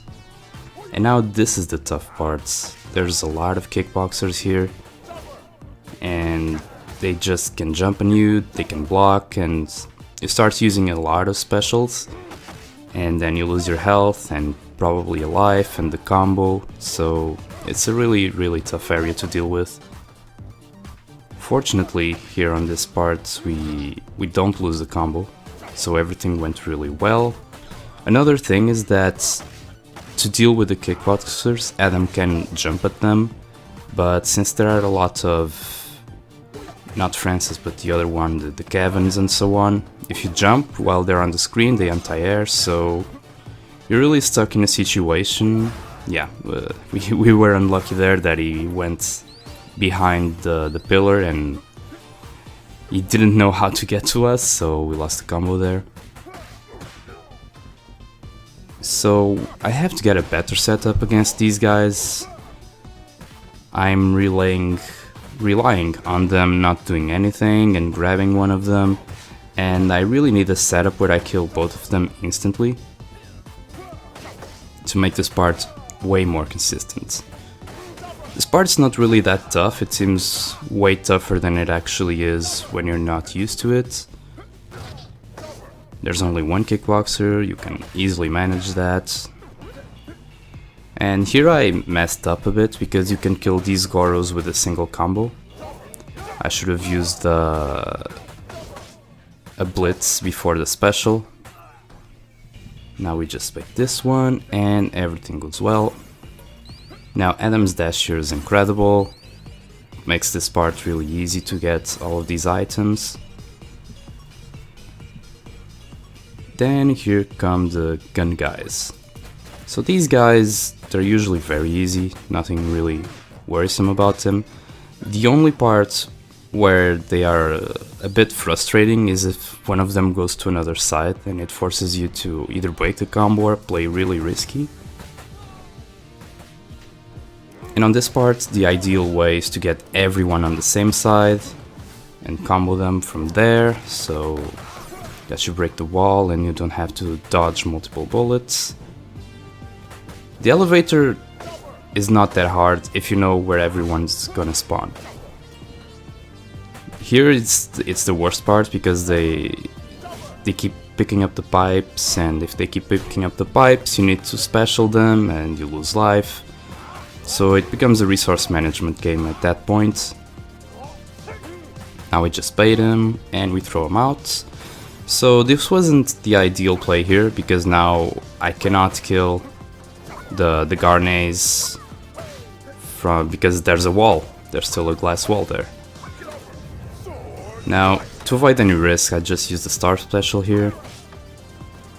And now this is the tough parts. There's a lot of kickboxers here, and they just can jump on you, they can block, and you start using a lot of specials. And then you lose your health and probably a life and the combo, so it's a really, really tough area to deal with. Fortunately, here on this part we don't lose the combo, so everything went really well. Another thing is that to deal with the kickboxers, Adam can jump at them, but since there are a lot of, not Francis but the other one, the Kevins and so on, if you jump while they're on the screen, they anti-air, so you're really stuck in a situation. Yeah, we were unlucky there that he went behind the pillar and he didn't know how to get to us, so we lost the combo there. So I have to get a better setup against these guys. I'm relying on them not doing anything and grabbing one of them, and I really need a setup where I kill both of them instantly to make this part way more consistent. This part's not really that tough, it seems way tougher than it actually is when you're not used to it. There's only one kickboxer, you can easily manage that. And here I messed up a bit because you can kill these Goros with a single combo. I should have used a blitz before the special. Now we just pick this one and everything goes well. Now Adam's dash here is incredible. Makes this part really easy to get all of these items. Then here come the gun guys. So these guys, they're usually very easy, nothing really worrisome about them. The only part where they are a bit frustrating is if one of them goes to another side and it forces you to either break the combo or play really risky. And on this part, the ideal way is to get everyone on the same side and combo them from there, so that you break the wall and you don't have to dodge multiple bullets. The elevator is not that hard if you know where everyone's gonna spawn. Here it's the worst part because they keep picking up the pipes, and if they keep picking up the pipes you need to special them and you lose life. So it becomes a resource management game at that point. Now we just bait him and we throw him out. So this wasn't the ideal play here because now I cannot kill the Garnets because there's a wall. There's still a glass wall there. Now, to avoid any risk, I just use the star special here.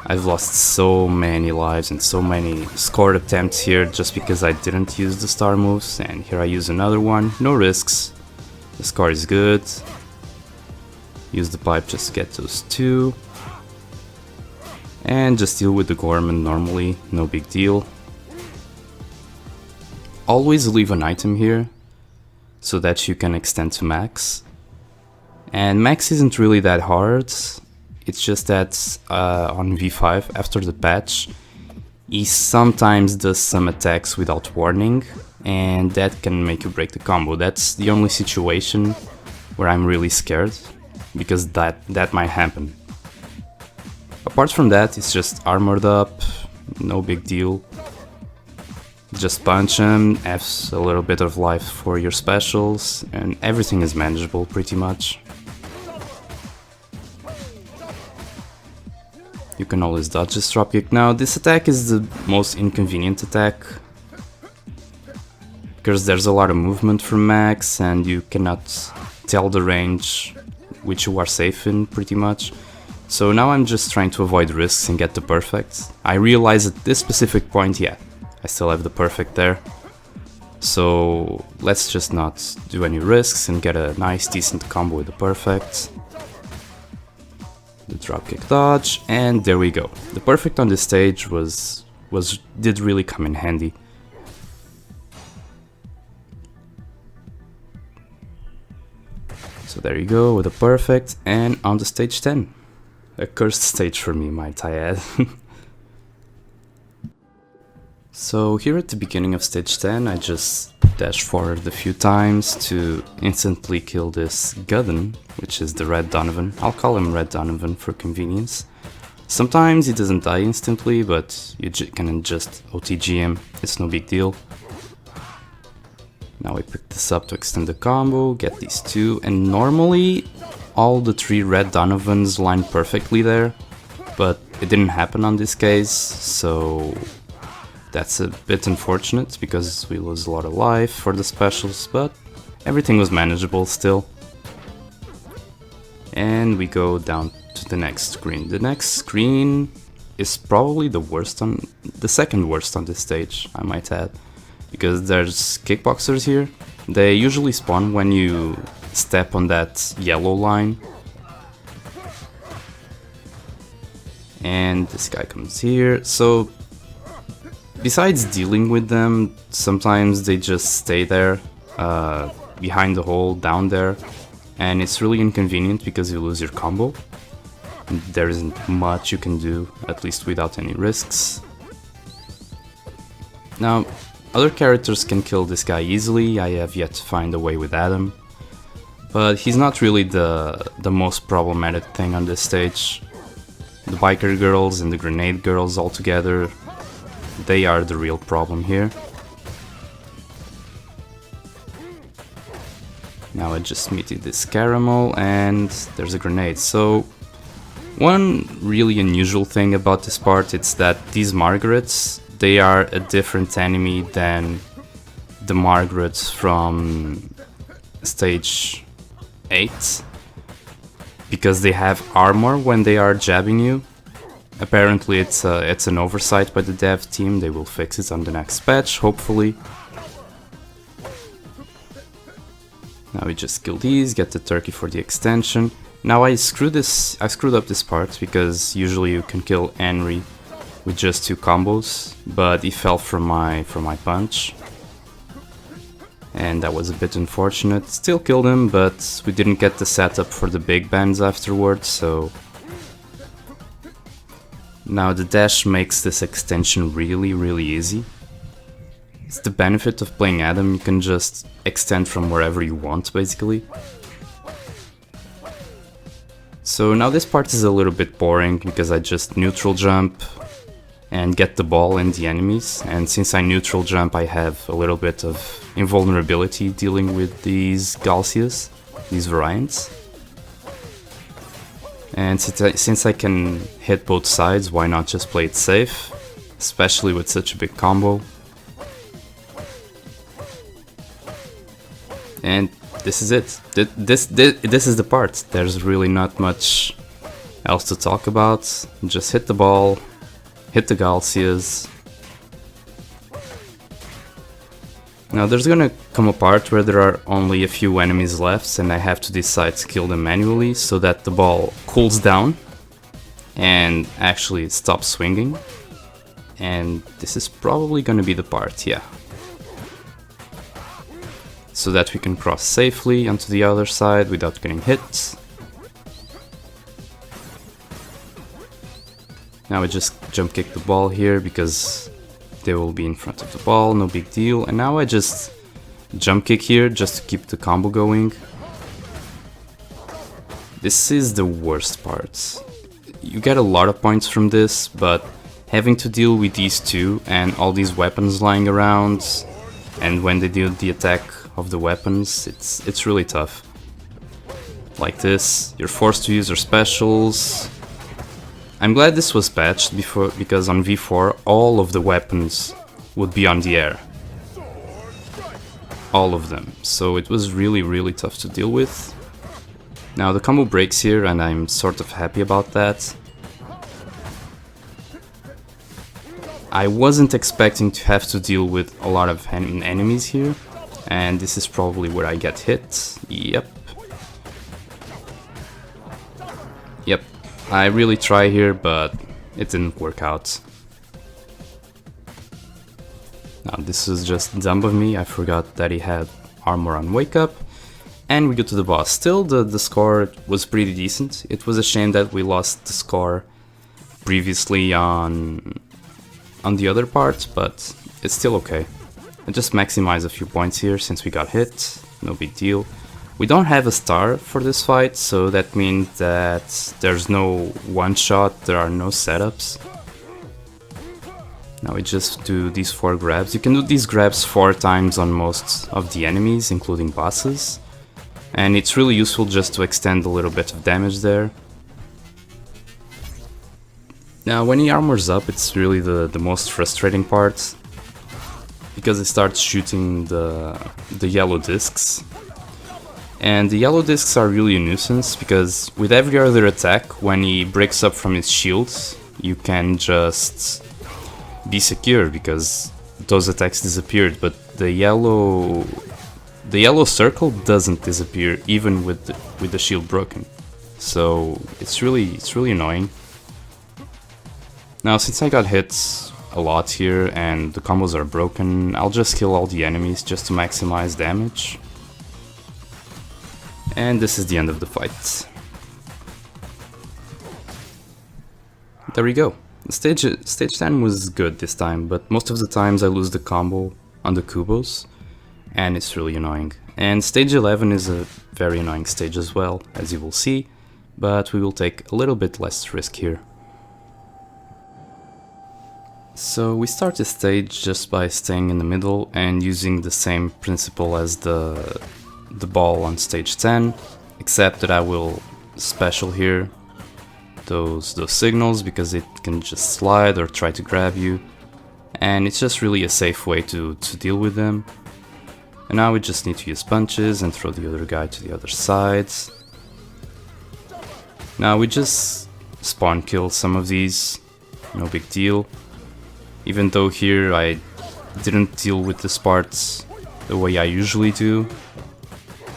I've lost so many lives and so many scored attempts here just because I didn't use the star moves, and here I use another one, no risks. The score is good. Use the pipe just to get those two. And just deal with the Gorman normally, no big deal. Always leave an item here so that you can extend to max. And max isn't really that hard, it's just that on V5 after the patch he sometimes does some attacks without warning, and that can make you break the combo. That's the only situation where I'm really scared, because that might happen. Apart from that, it's just armored up, no big deal. Just punch him, have a little bit of life for your specials, and everything is manageable pretty much. You can always dodge this dropkick. Now this attack is the most inconvenient attack because there's a lot of movement from max and you cannot tell the range which you are safe in pretty much. So now I'm just trying to avoid risks and get the perfect. I realize at this specific point, yeah, I still have the perfect there. So let's just not do any risks and get a nice decent combo with the perfect. The dropkick dodge, and there we go. The perfect on this stage did really come in handy. So there you go with the perfect, and on to stage 10. A cursed stage for me, might I add. So here at the beginning of stage 10 I just dash forward a few times to instantly kill this Gudden, which is the Red Donovan. I'll call him Red Donovan for convenience. Sometimes he doesn't die instantly, but you can just OTG him, it's no big deal. Now we pick this up to extend the combo, get these two, and normally all the three Red Donovans line perfectly there, but it didn't happen on this case, so that's a bit unfortunate because we lose a lot of life for the specials, but everything was manageable still. And we go down to the next screen. The next screen is probably the second worst on this stage, I might add, because there's kickboxers here. They usually spawn when you step on that yellow line. And this guy comes here, so besides dealing with them, sometimes they just stay there, behind the hole, down there, and it's really inconvenient because you lose your combo. There isn't much you can do, at least without any risks. Now, other characters can kill this guy easily. I have yet to find a way with Adam, but he's not really the most problematic thing on this stage. The biker girls and the grenade girls all together, they are the real problem here. Now I just meted this caramel and there's a grenade. So one really unusual thing about this part is that these Margarets, they are a different enemy than the Margarets from stage 8, because they have armor when they are jabbing you. Apparently it's an oversight by the dev team. They will fix it on the next patch, hopefully. Now we just kill these, get the turkey for the extension. Now I screwed up this part because usually you can kill Henry with just 2 combos, but he fell from my punch. And that was a bit unfortunate. Still killed him, but we didn't get the setup for the big bands afterwards, so now the dash makes this extension really easy. It's the benefit of playing Adam, you can just extend from wherever you want basically. So now this part is a little bit boring because I just neutral jump and get the ball and the enemies, and since I neutral jump I have a little bit of invulnerability dealing with these Galcias, these variants. And since I can hit both sides, why not just play it safe, especially with such a big combo. And this is it. This is the part. There's really not much else to talk about. Just hit the ball, hit the Galcias. Now there's gonna come a part where there are only a few enemies left and I have to decide to kill them manually so that the ball cools down and actually stops swinging. And this is probably gonna be the part, yeah. So that we can cross safely onto the other side without getting hit. Now I just jump kick the ball here because they will be in front of the ball, no big deal. And now I just jump kick here just to keep the combo going. This is the worst part. You get a lot of points from this, but having to deal with these two and all these weapons lying around, and when they do the attack of the weapons, it's really tough. Like this, you're forced to use your specials. I'm glad this was patched before, because on V4 all of the weapons would be on the air. All of them. So it was really tough to deal with. Now the combo breaks here and I'm sort of happy about that. I wasn't expecting to have to deal with a lot of enemies here, and this is probably where I get hit. Yep. I really try here, but it didn't work out. Now this is just dumb of me, I forgot that he had armor on Wake Up. And we go to the boss. Still, the score was pretty decent. It was a shame that we lost the score previously on the other part, but it's still okay. I just maximize a few points here since we got hit, no big deal. We don't have a star for this fight, so that means that there's no one-shot, there are no setups. Now we just do these 4 grabs. You can do these grabs 4 times on most of the enemies, including bosses. And it's really useful just to extend a little bit of damage there. Now when he armors up, it's really the most frustrating part, because he starts shooting the yellow discs. And the yellow discs are really a nuisance, because with every other attack, when he breaks up from his shields, you can just be secure, because those attacks disappeared, but the yellow circle doesn't disappear even with the shield broken. So it's really annoying. Now since I got hit a lot here and the combos are broken, I'll just kill all the enemies just to maximize damage. And this is the end of the fight. There we go. Stage 10 was good this time, but most of the times I lose the combo on the Kubos, and it's really annoying. And stage 11 is a very annoying stage as well, as you will see, but we will take a little bit less risk here. So we start this stage just by staying in the middle and using the same principle as the ball on stage 10, except that I will special here those signals, because it can just slide or try to grab you, and it's just really a safe way to deal with them. And now we just need to use punches and throw the other guy to the other side. Now we just spawn kill some of these, no big deal. Even though here I didn't deal with this part the way I usually do.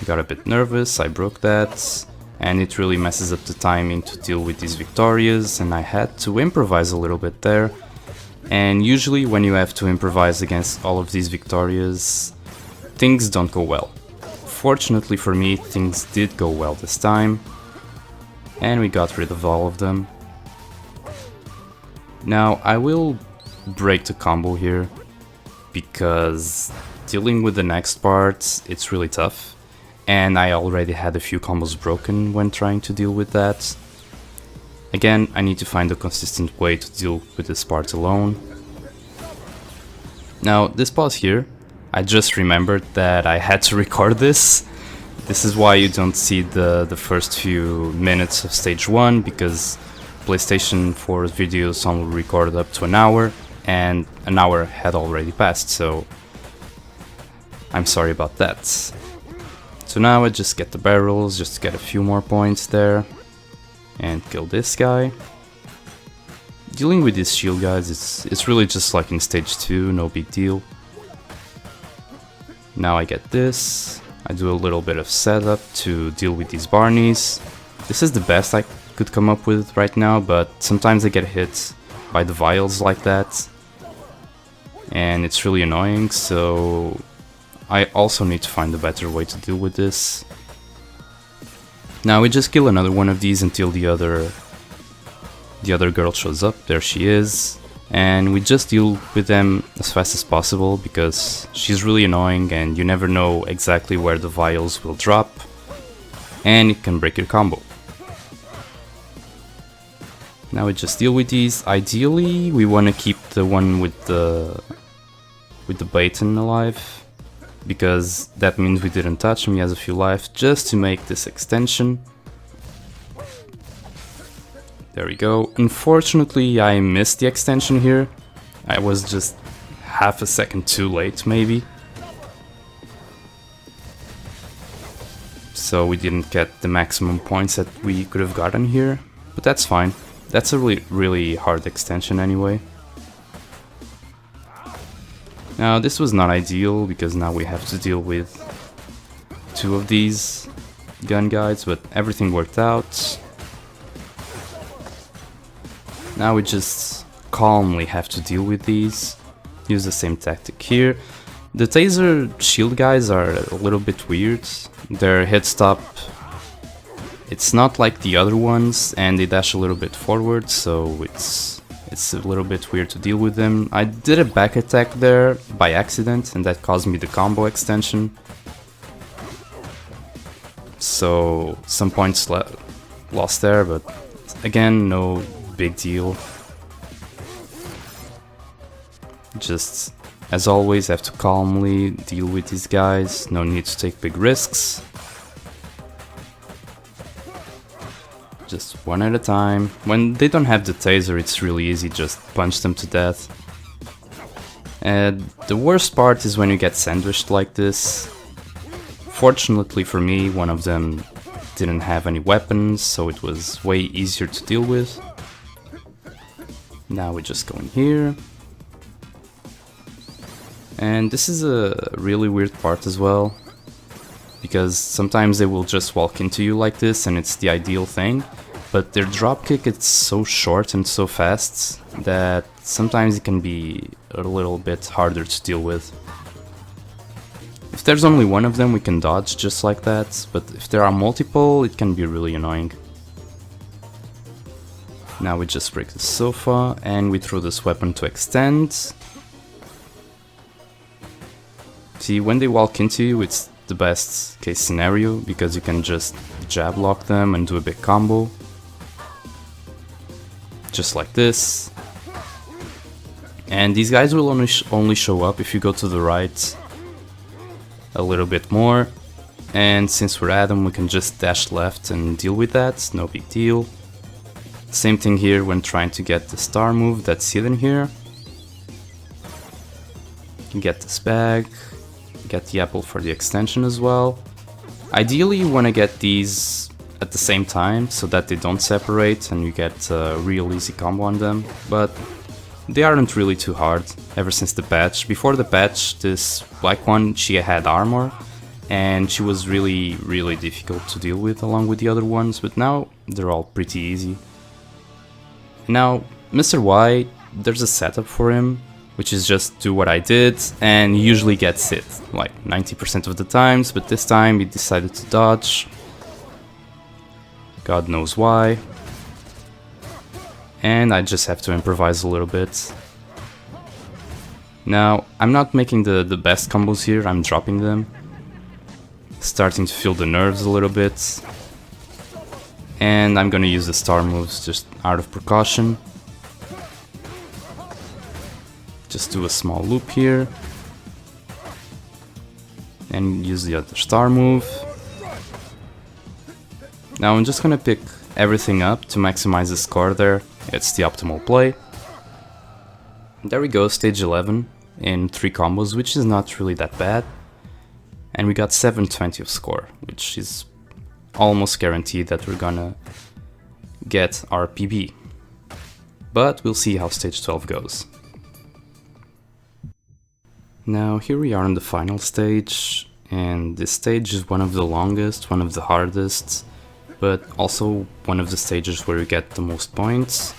I got a bit nervous, I broke that, and it really messes up the timing to deal with these Victorias, and I had to improvise a little bit there. And usually when you have to improvise against all of these Victorias, things don't go well. Fortunately for me, things did go well this time, and we got rid of all of them. Now I will break the combo here, because dealing with the next part, it's really tough. and I already had a few combos broken when trying to deal with that. Again, I need to find a consistent way to deal with this part alone. Now, this pause here, I just remembered that I had to record this. This is why you don't see the first few minutes of stage 1, because PlayStation 4 videos only recorded up to an hour, and an hour had already passed, so I'm sorry about that. So now I just get the barrels, just to get a few more points there, and kill this guy. Dealing with these shield guys, it's really just like in stage 2, no big deal. Now I get this, I do a little bit of setup to deal with these Barneys. This is the best I could come up with right now, but sometimes I get hit by the vials like that, and it's really annoying, so I also need to find a better way to deal with this. Now we just kill another one of these until the other girl shows up. There she is, and we just deal with them as fast as possible because she's really annoying and you never know exactly where the vials will drop, and it can break your combo. Now we just deal with these. Ideally we want to keep the one with the Baton alive, because that means we didn't touch him, he has a few life, just to make this extension. There we go. Unfortunately I missed the extension here. I was just half a second too late maybe. So we didn't get the maximum points that we could have gotten here, but that's fine. That's a really hard extension anyway. Now this was not ideal because now we have to deal with 2 of these gun guys, but everything worked out. Now we just calmly have to deal with these. Use the same tactic here. The taser shield guys are a little bit weird. Their hit stop, it's not like the other ones, and they dash a little bit forward, so it's a little bit weird to deal with them. I did a back attack there by accident, and that caused me the combo extension. So some points lost there, but again, no big deal. Just, as always, have to calmly deal with these guys. No need to take big risks. Just one at a time. When they don't have the taser, it's really easy, just punch them to death. And the worst part is when you get sandwiched like this. Fortunately for me, one of them didn't have any weapons, so it was way easier to deal with. Now we just go in here. And this is a really weird part as well, because sometimes they will just walk into you like this and it's the ideal thing, but their dropkick, it's so short and so fast that sometimes it can be a little bit harder to deal with. If there's only one of them, we can dodge just like that, but if there are multiple, it can be really annoying. Now we just break the sofa and we throw this weapon to extend. See, when they walk into you, it's the best case scenario, because you can just jab lock them and do a big combo. Just like this. And these guys will only show up if you go to the right a little bit more. And since we're at them, we can just dash left and deal with that, no big deal. Same thing here when trying to get the star move that's hidden here. You can get this bag. Get the apple for the extension as well. Ideally you want to get these at the same time so that they don't separate and you get a real easy combo on them, but they aren't really too hard ever since the patch. Before the patch, this black one, she had armor and she was really difficult to deal with along with the other ones, but now they're all pretty easy. Now Mr. Y, there's a setup for him, which is just do what I did, and he usually gets hit, like 90% of the times, but this time he decided to dodge. God knows why. And I just have to improvise a little bit. Now, I'm not making the best combos here, I'm dropping them. starting to feel the nerves a little bit. And I'm gonna use the star moves just out of precaution. Just do a small loop here. And use the other star move. Now I'm just gonna pick everything up to maximize the score there. It's the optimal play. There we go, stage 11 in 3 combos, which is not really that bad. And we got 720 of score, which is almost guaranteed that we're gonna get our PB. But we'll see how stage 12 goes. Now here we are on the final stage, and this stage is one of the longest, one of the hardest, but also one of the stages where you get the most points.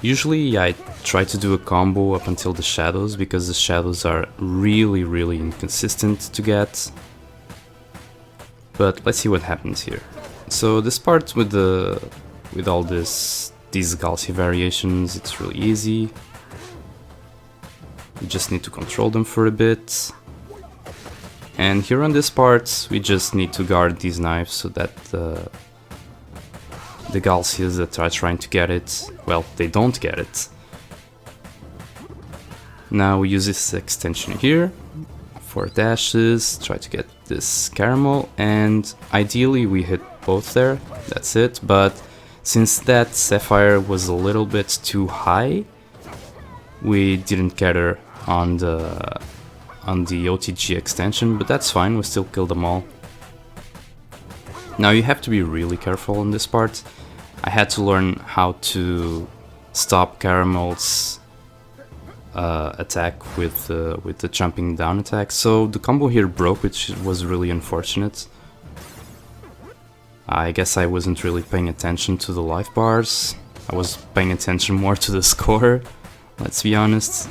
Usually I try to do a combo up until the shadows, because the shadows are really inconsistent to get. But let's see what happens here. So this part with all these Gaussian variations, it's really easy. You just need to control them for a bit. And here on this part, we just need to guard these knives so that the Gaussians that are trying to get it, well, they don't get it. Now we use this extension here for dashes, try to get this caramel, and ideally we hit both there, that's it. But since that sapphire was a little bit too high, we didn't get her on the OTG extension, but that's fine, we still killed them all. Now you have to be really careful on this part. I had to learn how to stop Caramel's attack with the jumping down attack. So the combo here broke, which was really unfortunate. I guess I wasn't really paying attention to the life bars. I was paying attention more to the score, let's be honest.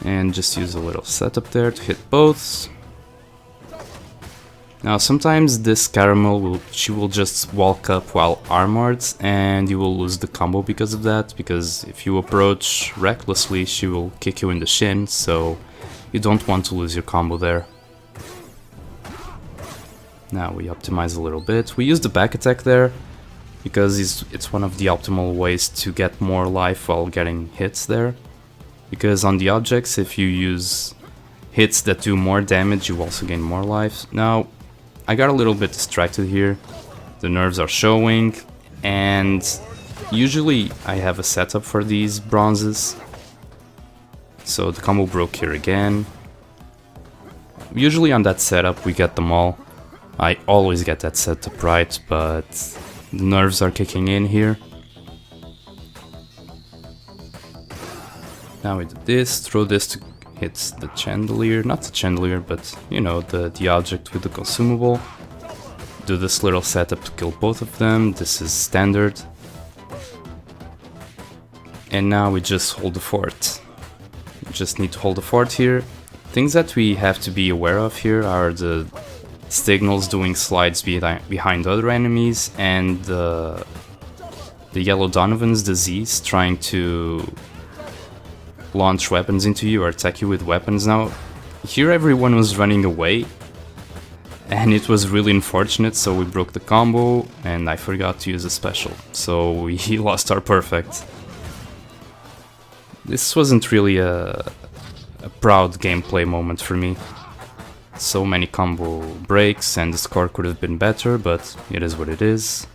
And just use a little setup there to hit both. Now sometimes this caramel she will just walk up while armored, and you will lose the combo because of that, because if you approach recklessly she will kick you in the shin, so you don't want to lose your combo there. Now we optimize a little bit. We use the back attack there because it's one of the optimal ways to get more life while getting hits there. Because on the objects, if you use hits that do more damage, you also gain more life. Now, I got a little bit distracted here. The nerves are showing, and usually I have a setup for these bronzes. So the combo broke here again. Usually on that setup we get them all. I always get that setup right, but the nerves are kicking in here. Now we do this, throw this to hit the chandelier, not the chandelier, but you know, the object with the consumable. Do this little setup to kill both of them, this is standard. And now we just hold the fort. We just need to hold the fort here. Things that we have to be aware of here are the signals doing slides behind other enemies, and the yellow Donovan's disease trying to launch weapons into you or attack you with weapons. Now, here everyone was running away, and it was really unfortunate, so we broke the combo, and I forgot to use a special, so we lost our perfect. This wasn't really a proud gameplay moment for me. So many combo breaks, and the score could have been better, but it is what it is.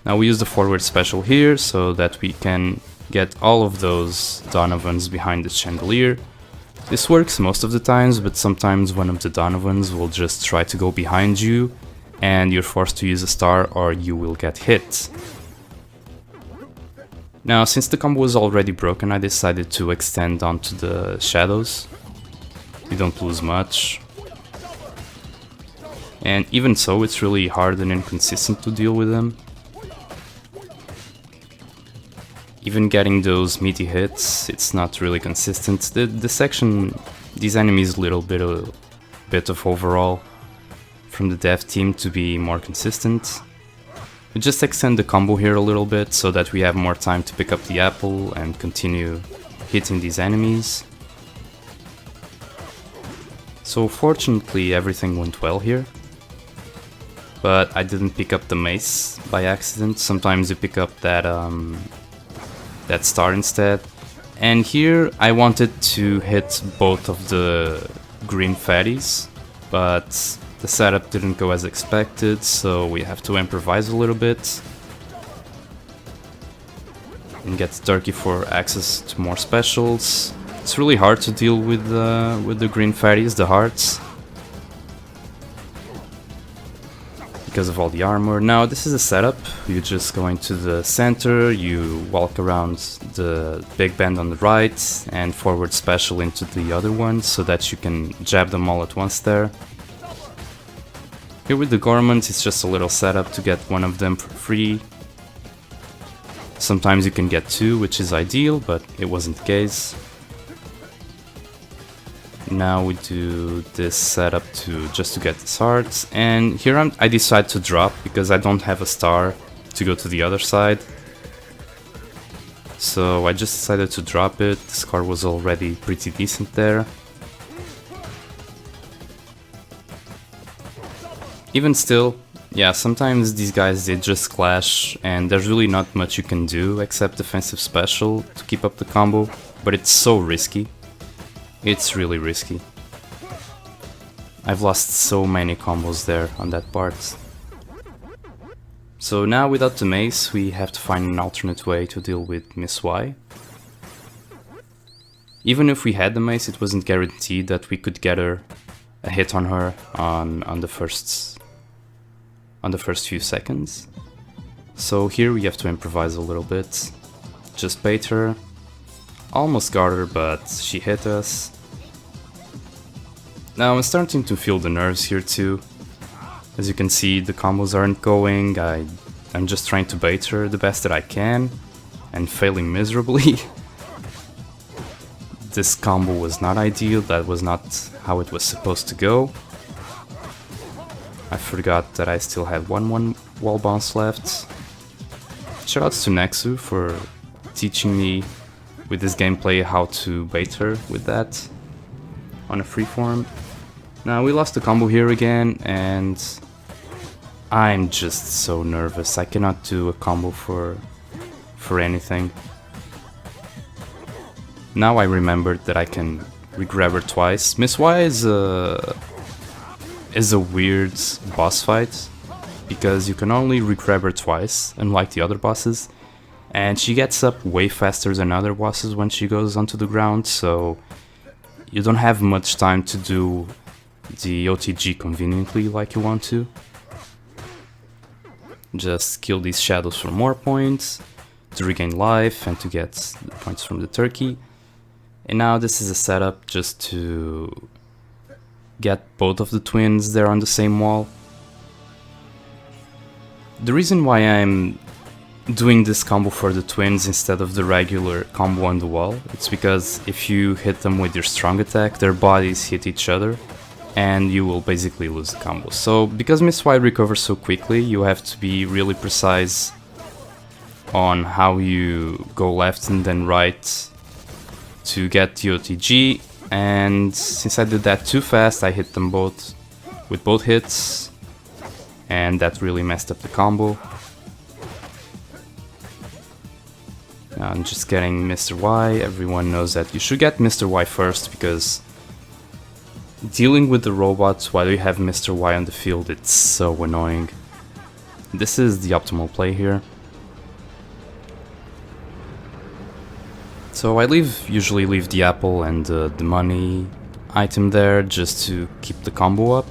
Now we use the forward special here, so that we can get all of those Donovans behind the chandelier. This works most of the times, but sometimes one of the Donovans will just try to go behind you, and you're forced to use a star or you will get hit. Now, since the combo was already broken, I decided to extend onto the shadows. You don't lose much. And even so, it's really hard and inconsistent to deal with them. Even getting those meaty hits, it's not really consistent. The section, these enemies, little bit of overall from the dev team to be more consistent. We just extend the combo here a little bit so that we have more time to pick up the apple and continue hitting these enemies. So fortunately everything went well here. But I didn't pick up the mace by accident. Sometimes you pick up that that star instead. And here I wanted to hit both of the green fatties, but the setup didn't go as expected, so we have to improvise a little bit and get Turkey for access to more specials. It's really hard to deal with the green fatties, the hearts, because of all the armor. Now this is a setup. You just go into the center, you walk around the big band on the right and forward special into the other one so that you can jab them all at once there. Here with the Gormons it's just a little setup to get one of them for free. Sometimes you can get two, which is ideal, but it wasn't the case. Now we do this setup just to get this heart, and here I decide to drop because I don't have a star to go to the other side. So I just decided to drop it. The scar was already pretty decent there. Even still, yeah, sometimes these guys, they just clash and there's really not much you can do except defensive special to keep up the combo, but it's so risky. It's really risky. I've lost so many combos there on that part. So now without the mace we have to find an alternate way to deal with Miss Y. Even if we had the mace, it wasn't guaranteed that we could get a hit on her on the first few seconds. So here we have to improvise a little bit. Just bait her. Almost got her, but she hit us. Now I'm starting to feel the nerves here too. As you can see, the combos aren't going. I'm just trying to bait her the best that I can and failing miserably. This combo was not ideal. That was not how it was supposed to go. I forgot that I still had one wall bounce left. Shoutouts to Nexu for teaching me with this gameplay how to bait her with that on a freeform. Now we lost the combo here again and I'm just so nervous. I cannot do a combo for anything. Now I remembered that I can re-grab her twice. Miss Y is a weird boss fight because you can only re-grab her twice, unlike the other bosses. And she gets up way faster than other bosses when she goes onto the ground, so you don't have much time to do the OTG conveniently like you want to. Just kill these shadows for more points, to regain life and to get the points from the turkey. And now this is a setup just to get both of the twins there on the same wall. The reason why I'm doing this combo for the twins instead of the regular combo on the wall, it's because if you hit them with your strong attack, their bodies hit each other and you will basically lose the combo. So because Miss Y recovers so quickly, you have to be really precise on how you go left and then right to get the OTG, and since I did that too fast, I hit them both with both hits and that really messed up the combo. Now I'm just getting Mr. Y. Everyone knows that you should get Mr. Y first because dealing with the robots while you have Mr. Y on the field, it's so annoying. This is the optimal play here. So I usually leave the apple and the money item there just to keep the combo up.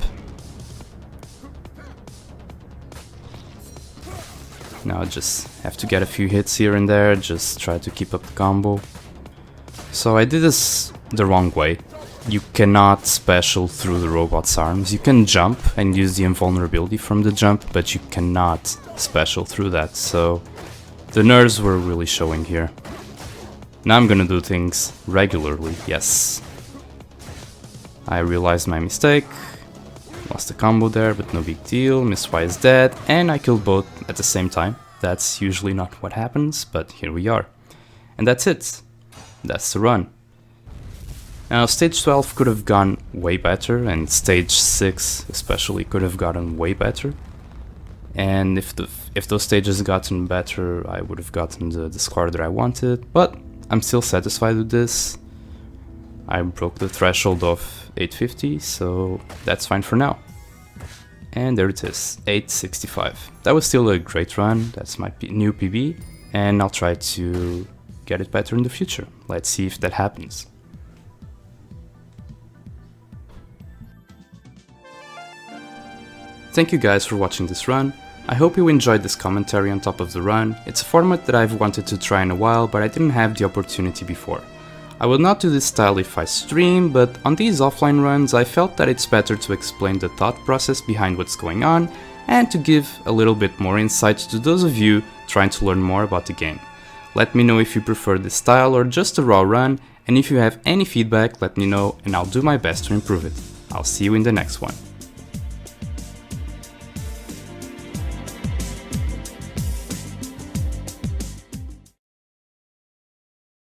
Now I just have to get a few hits here and there, just try to keep up the combo. So I did this the wrong way. You cannot special through the robot's arms. You can jump and use the invulnerability from the jump, but you cannot special through that, so the nerves were really showing here. Now I'm gonna do things regularly, yes. I realized my mistake, lost the combo there, but no big deal. Miss Y is dead, and I killed both at the same time. That's usually not what happens, but here we are. And that's it. That's the run. Now, stage 12 could have gone way better, and stage 6 especially could have gotten way better. And if those stages gotten better, I would have gotten the score that I wanted, but I'm still satisfied with this. I broke the threshold of 850, so that's fine for now. And there it is, 865. That was still a great run, that's my new PB, and I'll try to get it better in the future. Let's see if that happens. Thank you guys for watching this run. I hope you enjoyed this commentary on top of the run. It's a format that I've wanted to try in a while, but I didn't have the opportunity before. I will not do this style if I stream, but on these offline runs I felt that it's better to explain the thought process behind what's going on and to give a little bit more insight to those of you trying to learn more about the game. Let me know if you prefer this style or just a raw run, and if you have any feedback let me know and I'll do my best to improve it. I'll see you in the next one.